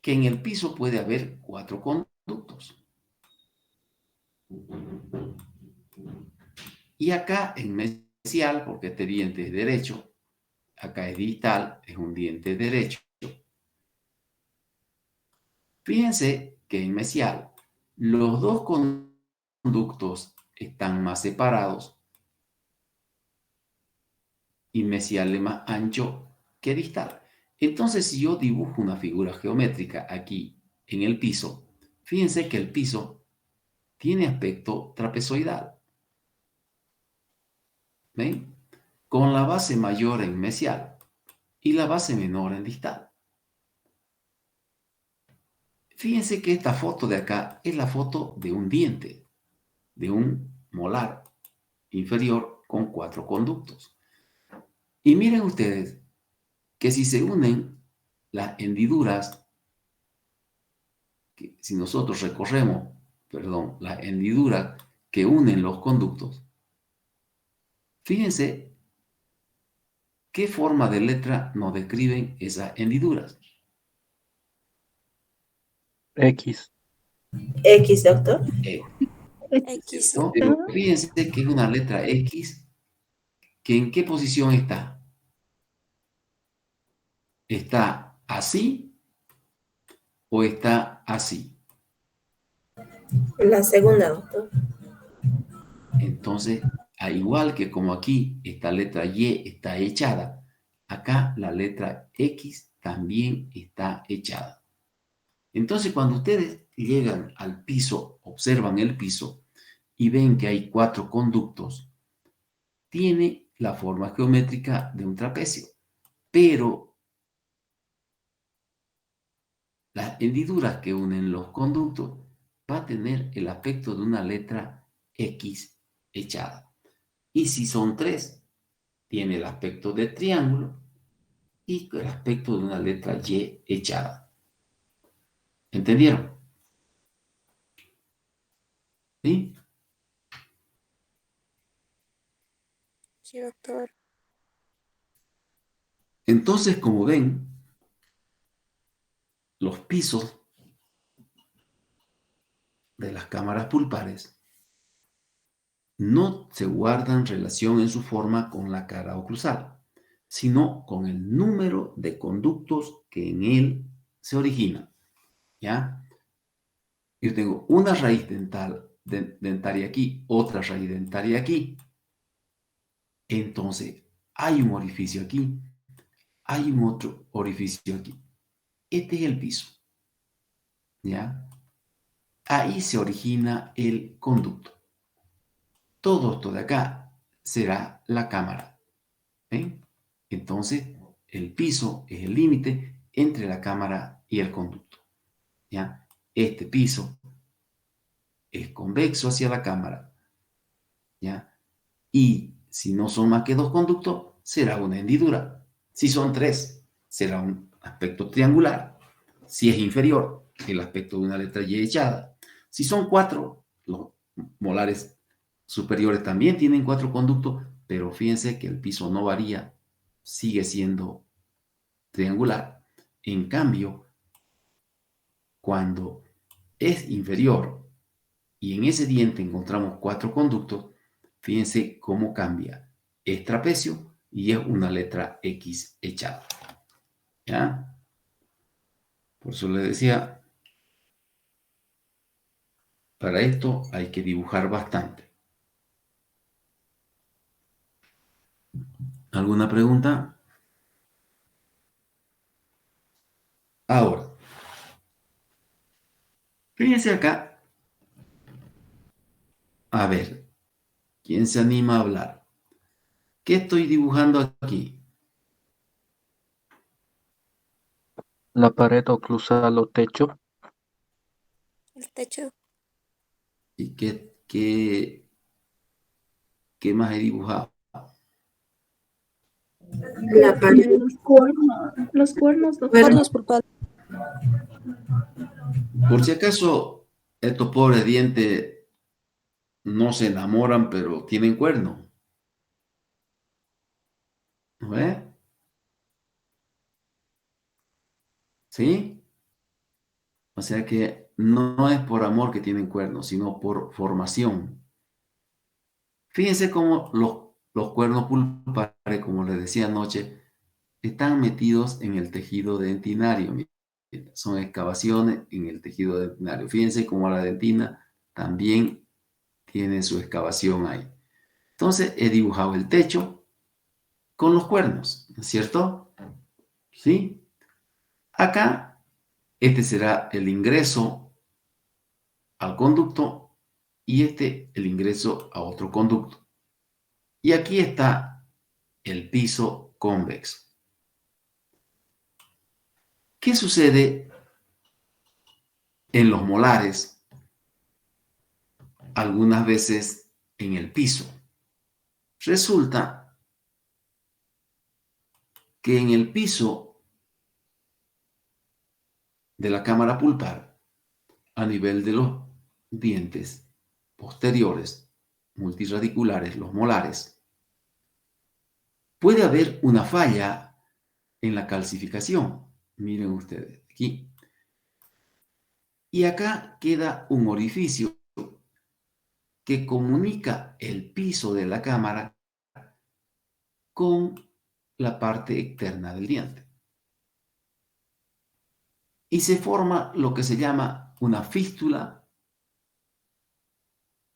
que en el piso puede haber 4 conductos. Y acá en mesial, porque este diente es derecho, acá es distal, es un diente derecho. Fíjense que en mesial los dos conductos están más separados y mesial es más ancho que distal. Entonces, si yo dibujo una figura geométrica aquí en el piso, fíjense que el piso tiene aspecto trapezoidal. ¿Ven? Con la base mayor en mesial y la base menor en distal. Fíjense que esta foto de acá es la foto de un diente, de un molar inferior con 4 conductos. Y miren ustedes que si se unen las hendiduras, que si nosotros recorremos, las hendiduras que unen los conductos, fíjense qué forma de letra nos describen esas hendiduras. X. X, doctor. X. ¿No? Fíjense que es una letra X que ¿en qué posición está? ¿Está así o está así? La segunda, doctor. Entonces, al igual que como aquí esta letra Y está echada, acá la letra X también está echada. Entonces, cuando ustedes llegan al piso, observan el piso y ven que hay 4 conductos, tiene la forma geométrica de un trapecio, pero las hendiduras que unen los conductos va a tener el aspecto de una letra X echada. Y si son 3, tiene el aspecto de triángulo y el aspecto de una letra Y echada. ¿Entendieron? ¿Sí? Sí, doctor. Entonces, como ven, los pisos de las cámaras pulpares no se guardan relación en su forma con la cara oclusal, sino con el número de conductos que en él se originan. ¿Ya? Yo tengo una raíz dentaria aquí, otra raíz dentaria aquí. Entonces, hay un orificio aquí, hay un otro orificio aquí. Este es el piso. ¿Ya? Ahí se origina el conducto. Todo esto de acá será la cámara. ¿Ven? Entonces, el piso es el límite entre la cámara y el conducto. ¿Ya? Este piso es convexo hacia la cámara. ¿Ya? Y si no son más que 2 conductos, será una hendidura. Si son 3, será un aspecto triangular. Si es inferior, el aspecto de una letra Y echada. Si son 4, los molares superiores también tienen 4 conductos, pero fíjense que el piso no varía, sigue siendo triangular. En cambio, cuando es inferior y en ese diente encontramos 4 conductos, fíjense cómo cambia. Es trapecio y es una letra X echada. ¿Ya? Por eso le decía, para esto hay que dibujar bastante. ¿Alguna pregunta? Ahora, fíjense acá. A ver, ¿quién se anima a hablar? ¿Qué estoy dibujando aquí? La pared oclusal o techo. El techo. ¿Y qué más he dibujado? La pared. Los cuernos, doctor. Cuernos pulpados. Por si acaso, estos pobres dientes no se enamoran, pero tienen cuerno. ¿No ve? ¿Sí? O sea que no es por amor que tienen cuernos, sino por formación. Fíjense cómo los cuernos pulpares, como les decía anoche, están metidos en el tejido dentinario. Miren, son excavaciones en el tejido dentinario. Fíjense cómo la dentina también tiene su excavación ahí. Entonces he dibujado el techo con los cuernos, ¿no es cierto? ¿Sí? Acá, este será el ingreso al conducto y este el ingreso a otro conducto. Y aquí está el piso convexo. ¿Qué sucede en los molares? Algunas veces en el piso. Resulta que en el piso de la cámara pulpar, a nivel de los dientes posteriores, multirradiculares, los molares, puede haber una falla en la calcificación. Miren ustedes, aquí. Y acá queda un orificio que comunica el piso de la cámara con la parte externa del diente. Y se forma lo que se llama una fístula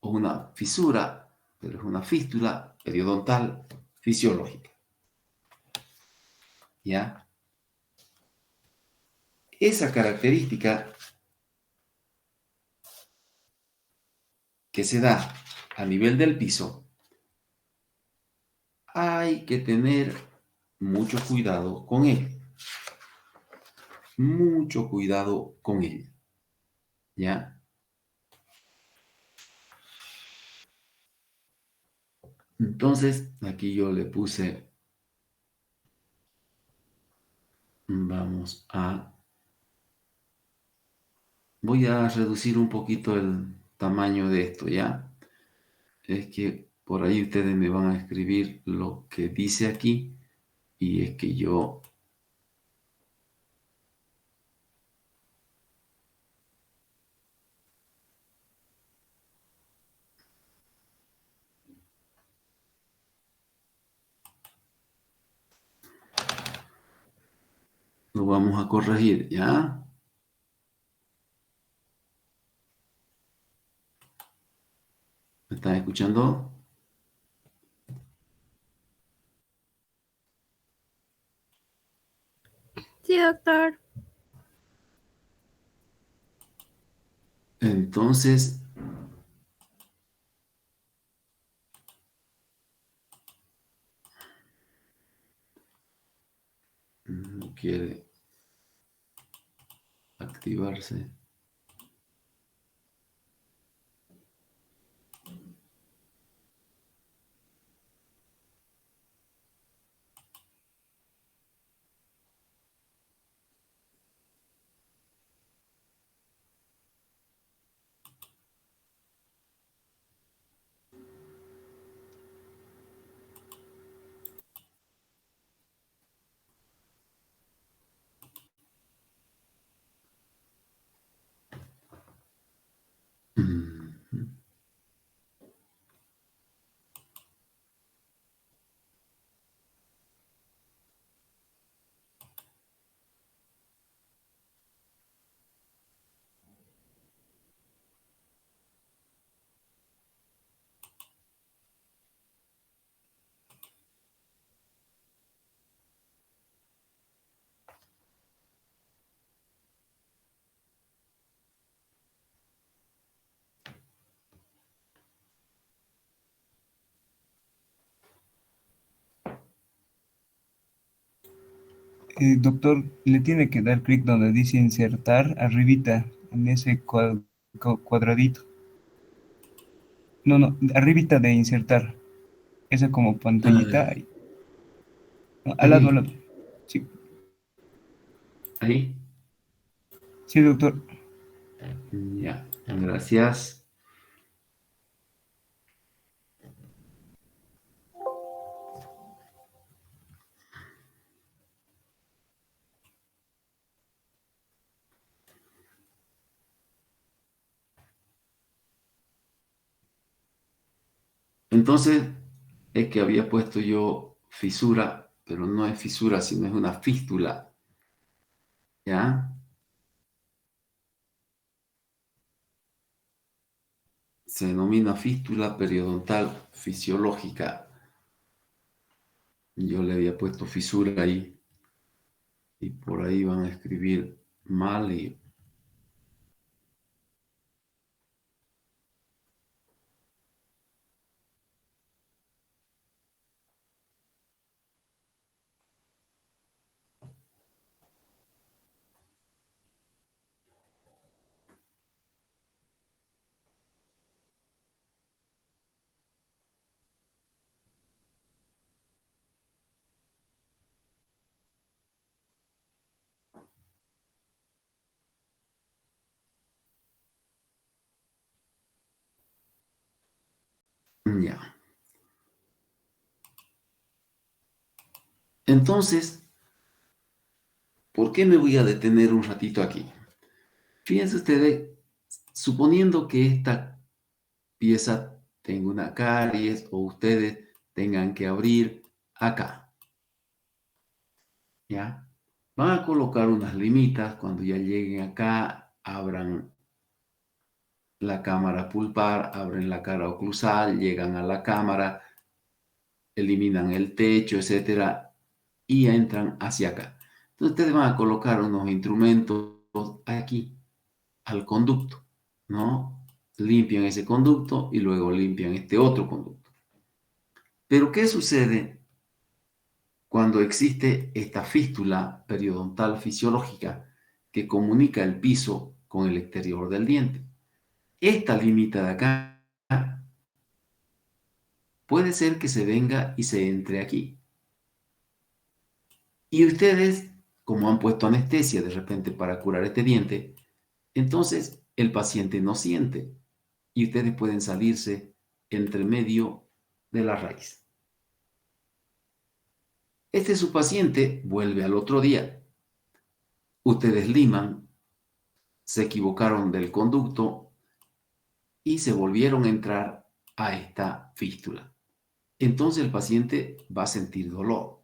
o una fisura, pero es una fístula periodontal fisiológica. ¿Ya? Esa característica que se da a nivel del piso, hay que tener mucho cuidado con ella. Mucho cuidado con ella. ¿Ya? Entonces, aquí yo le puse, voy a reducir un poquito el tamaño de esto, ¿ya? Es que por ahí ustedes me van a escribir lo que dice aquí y es que yo lo vamos a corregir, ¿ya? ¿Me están escuchando? Sí, doctor. Entonces, no quiere activarse. Doctor, le tiene que dar clic donde dice insertar, arribita, en ese cuadradito. No, arribita de insertar. Esa como pantallita ahí. No, al lado, al lado. Sí, Ahí. sí, doctor. Ya, gracias. Entonces, es que había puesto yo fisura, pero no es fisura, sino es una fístula. ¿Ya? Se denomina fístula periodontal fisiológica. Yo le había puesto fisura ahí. Y por ahí van a escribir mal y ya. Entonces, ¿por qué me voy a detener un ratito aquí? Fíjense ustedes, suponiendo que esta pieza tenga una caries o ustedes tengan que abrir acá, ¿ya? Van a colocar unas limitas, cuando ya lleguen acá, abran la cámara pulpar, abren la cara oclusal, llegan a la cámara, eliminan el techo, etcétera, y entran hacia acá. Entonces ustedes van a colocar unos instrumentos aquí al conducto, ¿no? Limpian ese conducto y luego limpian este otro conducto. Pero ¿qué sucede cuando existe esta fístula periodontal fisiológica que comunica el piso con el exterior del diente? Esta limita de acá puede ser que se venga y se entre aquí. Y ustedes, como han puesto anestesia de repente para curar este diente, entonces el paciente no siente y ustedes pueden salirse entre medio de la raíz. Este su paciente vuelve al otro día. Ustedes liman, se equivocaron del conducto y se volvieron a entrar a esta fístula. Entonces el paciente va a sentir dolor.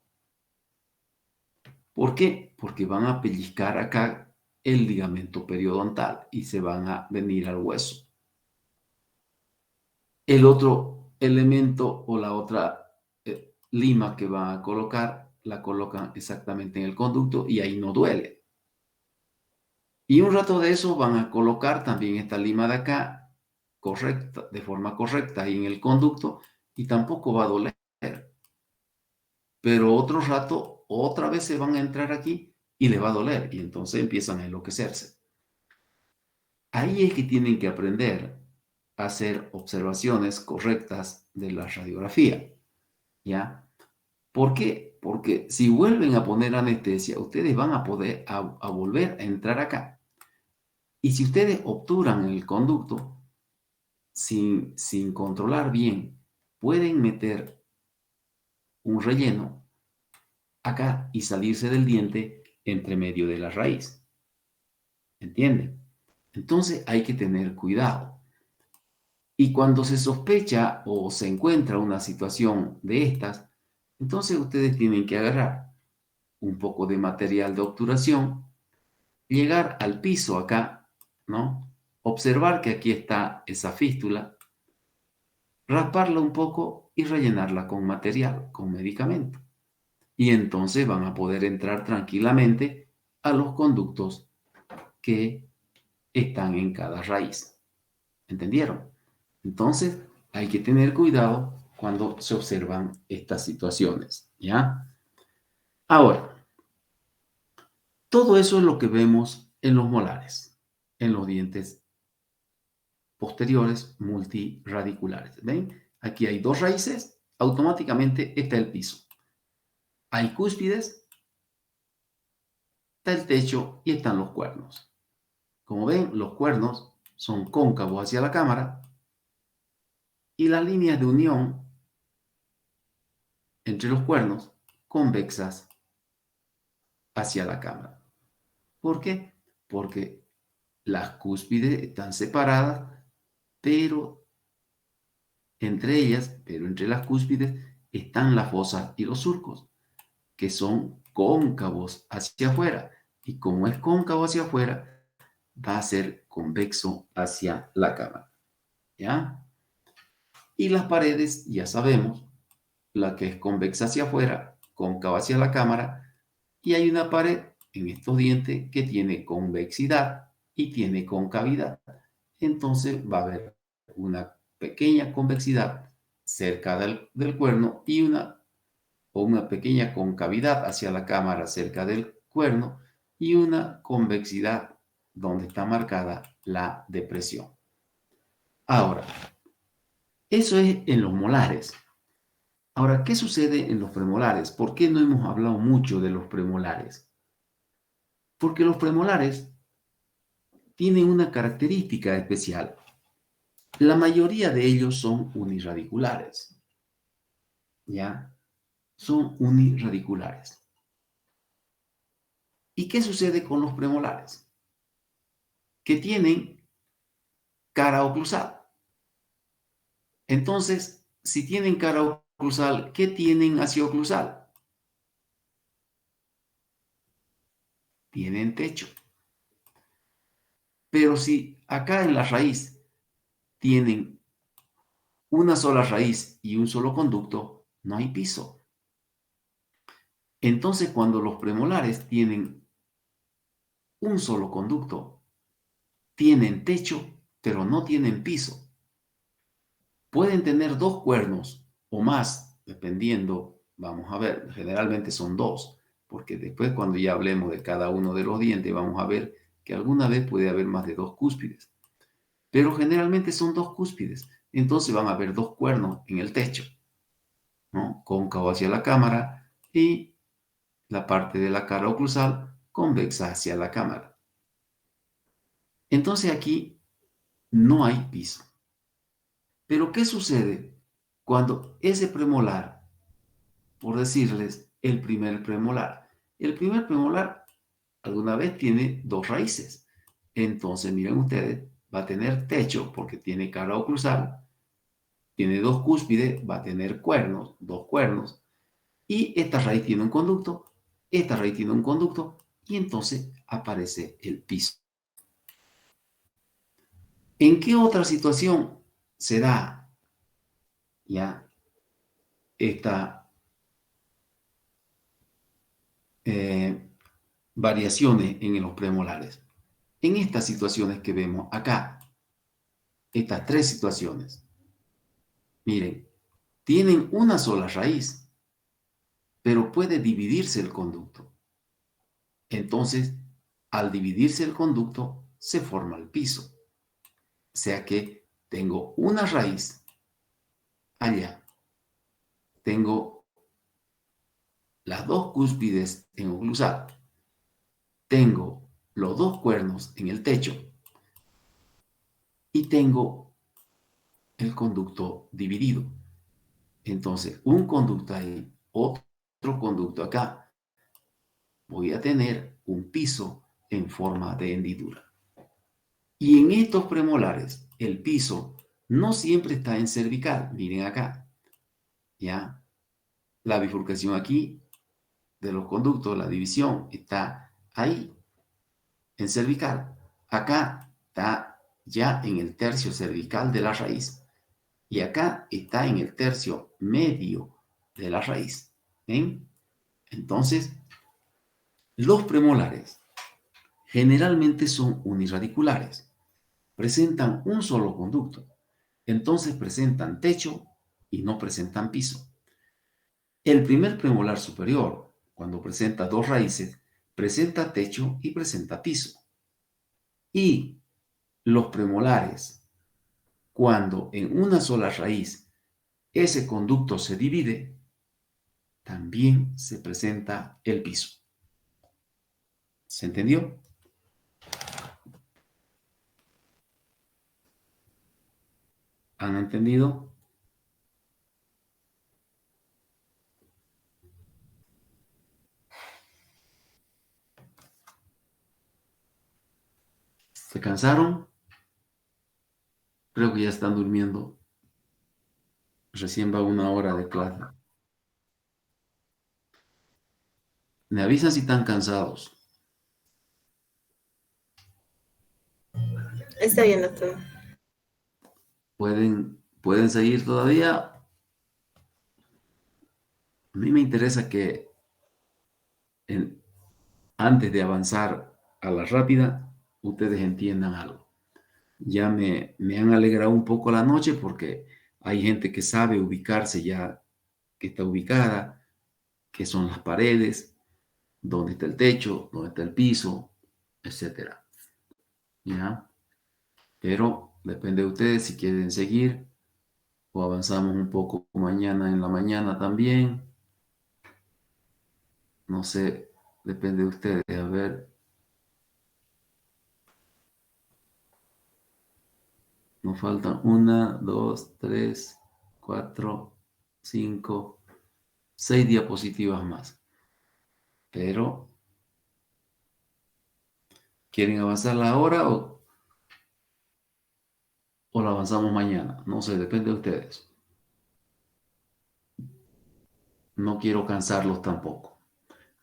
¿Por qué? Porque van a pellizcar acá el ligamento periodontal y se van a venir al hueso. El otro elemento o la otra lima que van a colocar, la colocan exactamente en el conducto y ahí no duele. Y un rato de eso van a colocar también esta lima de acá, correcta, de forma correcta ahí en el conducto y tampoco va a doler. Pero otro rato, otra vez se van a entrar aquí y le va a doler y entonces empiezan a enloquecerse. Ahí es que tienen que aprender a hacer observaciones correctas de la radiografía, ¿ya? ¿Por qué? Porque si vuelven a poner anestesia, ustedes van a poder a volver a entrar acá. Y si ustedes obturan el conducto sin controlar bien, pueden meter un relleno acá y salirse del diente entre medio de la raíz. ¿Entienden? Entonces hay que tener cuidado. Y cuando se sospecha o se encuentra una situación de estas, entonces ustedes tienen que agarrar un poco de material de obturación, llegar al piso acá, ¿no? Observar que aquí está esa fístula, rasparla un poco y rellenarla con material, con medicamento. Y entonces van a poder entrar tranquilamente a los conductos que están en cada raíz. ¿Entendieron? Entonces, hay que tener cuidado cuando se observan estas situaciones, ¿ya? Ahora, Todo eso es lo que vemos en los molares, en los dientes posteriores multiradiculares. ¿Ven? Aquí hay dos raíces, automáticamente está el piso. Hay cúspides, está el techo y están los cuernos. Como ven, los cuernos son cóncavos hacia la cámara y las líneas de unión entre los cuernos convexas hacia la cámara. ¿Por qué? Porque las cúspides están separadas, pero entre las cúspides están las fosas y los surcos, que son cóncavos hacia afuera. Y como es cóncavo hacia afuera, va a ser convexo hacia la cámara. ¿Ya? Y las paredes, ya sabemos, la que es convexa hacia afuera, cóncava hacia la cámara, y hay una pared en estos dientes que tiene convexidad y tiene concavidad. Entonces va a haber una pequeña convexidad cerca del cuerno y una pequeña concavidad hacia la cámara cerca del cuerno y una convexidad donde está marcada la depresión. Ahora, eso es en los molares. Ahora, ¿qué sucede en los premolares? ¿Por qué no hemos hablado mucho de los premolares? Porque los premolares tienen una característica especial. La mayoría de ellos son unirradiculares. ¿Ya? Son unirradiculares. ¿Y qué sucede con los premolares? Que tienen cara oclusal. Entonces, si tienen cara oclusal, ¿qué tienen hacia oclusal? Tienen techo. Pero si acá en la raíz tienen una sola raíz y un solo conducto, no hay piso. Entonces, cuando los premolares tienen un solo conducto, tienen techo, pero no tienen piso. Pueden tener dos cuernos o más, dependiendo, vamos a ver, generalmente son dos, porque después cuando ya hablemos de cada uno de los dientes, vamos a ver que alguna vez puede haber más de dos cúspides. Pero generalmente son dos cúspides, entonces van a haber dos cuernos en el techo, ¿no? Cóncavo hacia la cámara y la parte de la cara oclusal convexa hacia la cámara. Entonces aquí no hay piso. Pero ¿qué sucede cuando ese premolar, por decirles, el primer premolar alguna vez tiene dos raíces? Entonces, miren ustedes, va a tener techo porque tiene cara oclusal, tiene dos cúspides, va a tener cuernos, dos cuernos, y esta raíz tiene un conducto, esta raíz tiene un conducto, y entonces aparece el piso. ¿En qué otra situación se da ya esta variaciones en los premolares? En estas situaciones que vemos acá, estas tres situaciones, miren, tienen una sola raíz, pero puede dividirse el conducto. Entonces, al dividirse el conducto, se forma el piso. O sea que tengo una raíz allá. Tengo las dos cúspides en oclusal. Tengo los dos cuernos en el techo. Y tengo el conducto dividido. Entonces, un conducto ahí, otro conducto acá. Voy a tener un piso en forma de hendidura. Y en estos premolares, el piso no siempre está en cervical. Miren acá. ¿Ya? La bifurcación aquí de los conductos, la división, está ahí, en cervical. Acá está ya en el tercio cervical de la raíz. Y acá está en el tercio medio de la raíz. ¿Ven? Entonces, los premolares generalmente son unirradiculares. Presentan un solo conducto. Entonces presentan techo y no presentan piso. El primer premolar superior, cuando presenta dos raíces, presenta techo y presenta piso. Y los premolares, cuando en una sola raíz ese conducto se divide, también se presenta el piso. ¿Se entendió? ¿Han entendido? ¿Se cansaron? Creo que ya están durmiendo. Recién va 1 hora de clase. Me avisan si están cansados. Está bien, doctor. ¿Pueden seguir todavía? A mí me interesa que antes de avanzar a la rápida, ustedes entiendan algo. Ya me han alegrado un poco la noche porque hay gente que sabe ubicarse ya, que está ubicada, que son las paredes, dónde está el techo, dónde está el piso, etcétera. ¿Ya? Pero depende de ustedes si quieren seguir o avanzamos un poco mañana en la mañana también. No sé, depende de ustedes. A ver. Nos faltan 1, 2, 3, 4, 5, 6 diapositivas más. Pero, ¿quieren avanzarla ahora o la avanzamos mañana? No sé, depende de ustedes. No quiero cansarlos tampoco.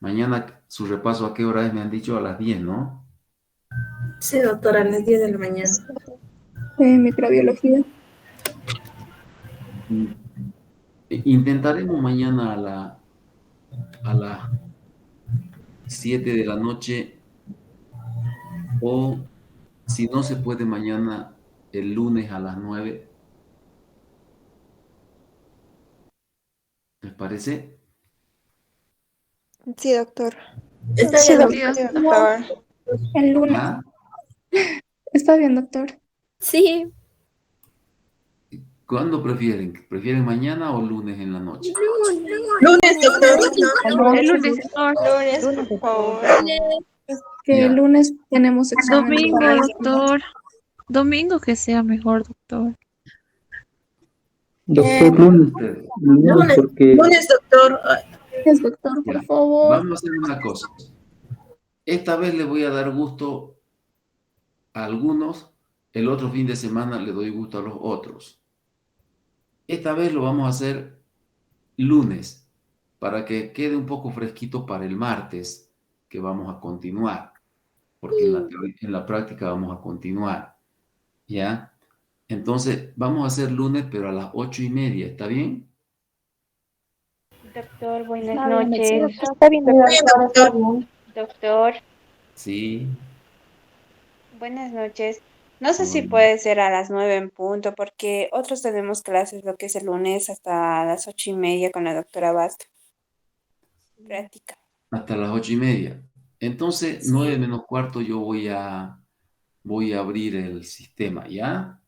Mañana su repaso a qué hora es, me han dicho a las 10, ¿no? Sí, doctora, a las 10 de la mañana. Microbiología. Intentaremos mañana a las 7 de la noche o si no se puede mañana, el lunes a las 9. ¿Les parece? Sí, doctor. Está Sí, bien, doctor. doctor. El lunes. ¿Ah? Está bien, doctor. Sí. ¿Cuándo prefieren? ¿Prefieren mañana o lunes en la noche? Lunes, doctor. El lunes, doctor. Lunes, por favor. Que Ya. el lunes tenemos examen. Domingo, doctor. Domingo que sea mejor, doctor. Doctor, lunes, Ustedes. lunes porque Lunes, doctor. Gracias, doctor, por Ya. favor. Vamos a hacer una cosa. Esta vez le voy a dar gusto a algunos, el otro fin de semana le doy gusto a los otros. Esta vez lo vamos a hacer lunes, para que quede un poco fresquito para el martes, que vamos a continuar, porque en la práctica vamos a continuar, ¿ya? Entonces, vamos a hacer lunes, pero a las 8:30, ¿está bien? Doctor, buenas Está bien, noches. Está bien, doctor. Doctor, Sí. buenas noches. No sé si Hola. puede ser a las 9 en punto, porque otros tenemos clases lo que es el lunes hasta las 8:30 con la doctora Basto. Práctica. Hasta las 8:30. Entonces, 9 menos cuarto, yo voy a abrir el sistema, ¿ya?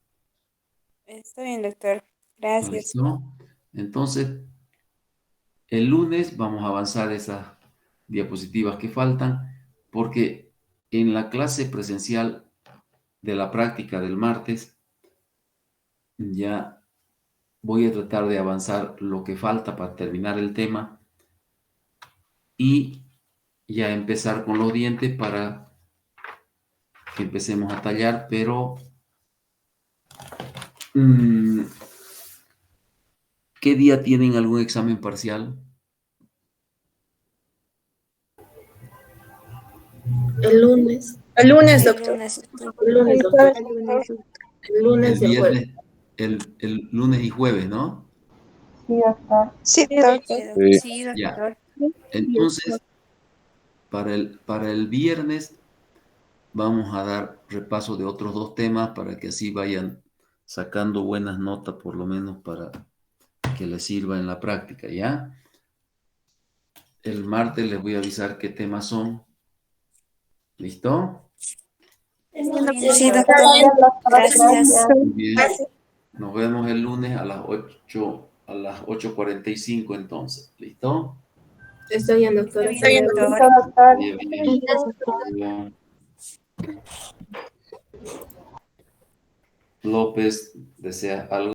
Está bien, doctor. Gracias. ¿Listo? Entonces, el lunes vamos a avanzar esas diapositivas que faltan, porque en la clase presencial de la práctica del martes ya voy a tratar de avanzar lo que falta para terminar el tema y ya empezar con los dientes para que empecemos a tallar, pero ¿qué día tienen algún examen parcial? El lunes. El lunes, doctor. Lunes, doctor. El lunes, doctor. El lunes El y el jueves. viernes, el lunes y jueves, ¿no? Sí, doctor. Sí, Ya. doctor. Entonces, para el viernes vamos a dar repaso de otros 2 temas para que así vayan sacando buenas notas, por lo menos para que les sirva en la práctica, ¿ya? El martes les voy a avisar qué temas son ¿Listo? Sí, doctor. Bien, doctor, Gracias. Muy bien. Nos vemos el lunes a las 8, a las 8:45 entonces. ¿Listo? Está bien, doctora. Está bien, doctor. listo, doctor. Bien, bien. López, ¿desea algo?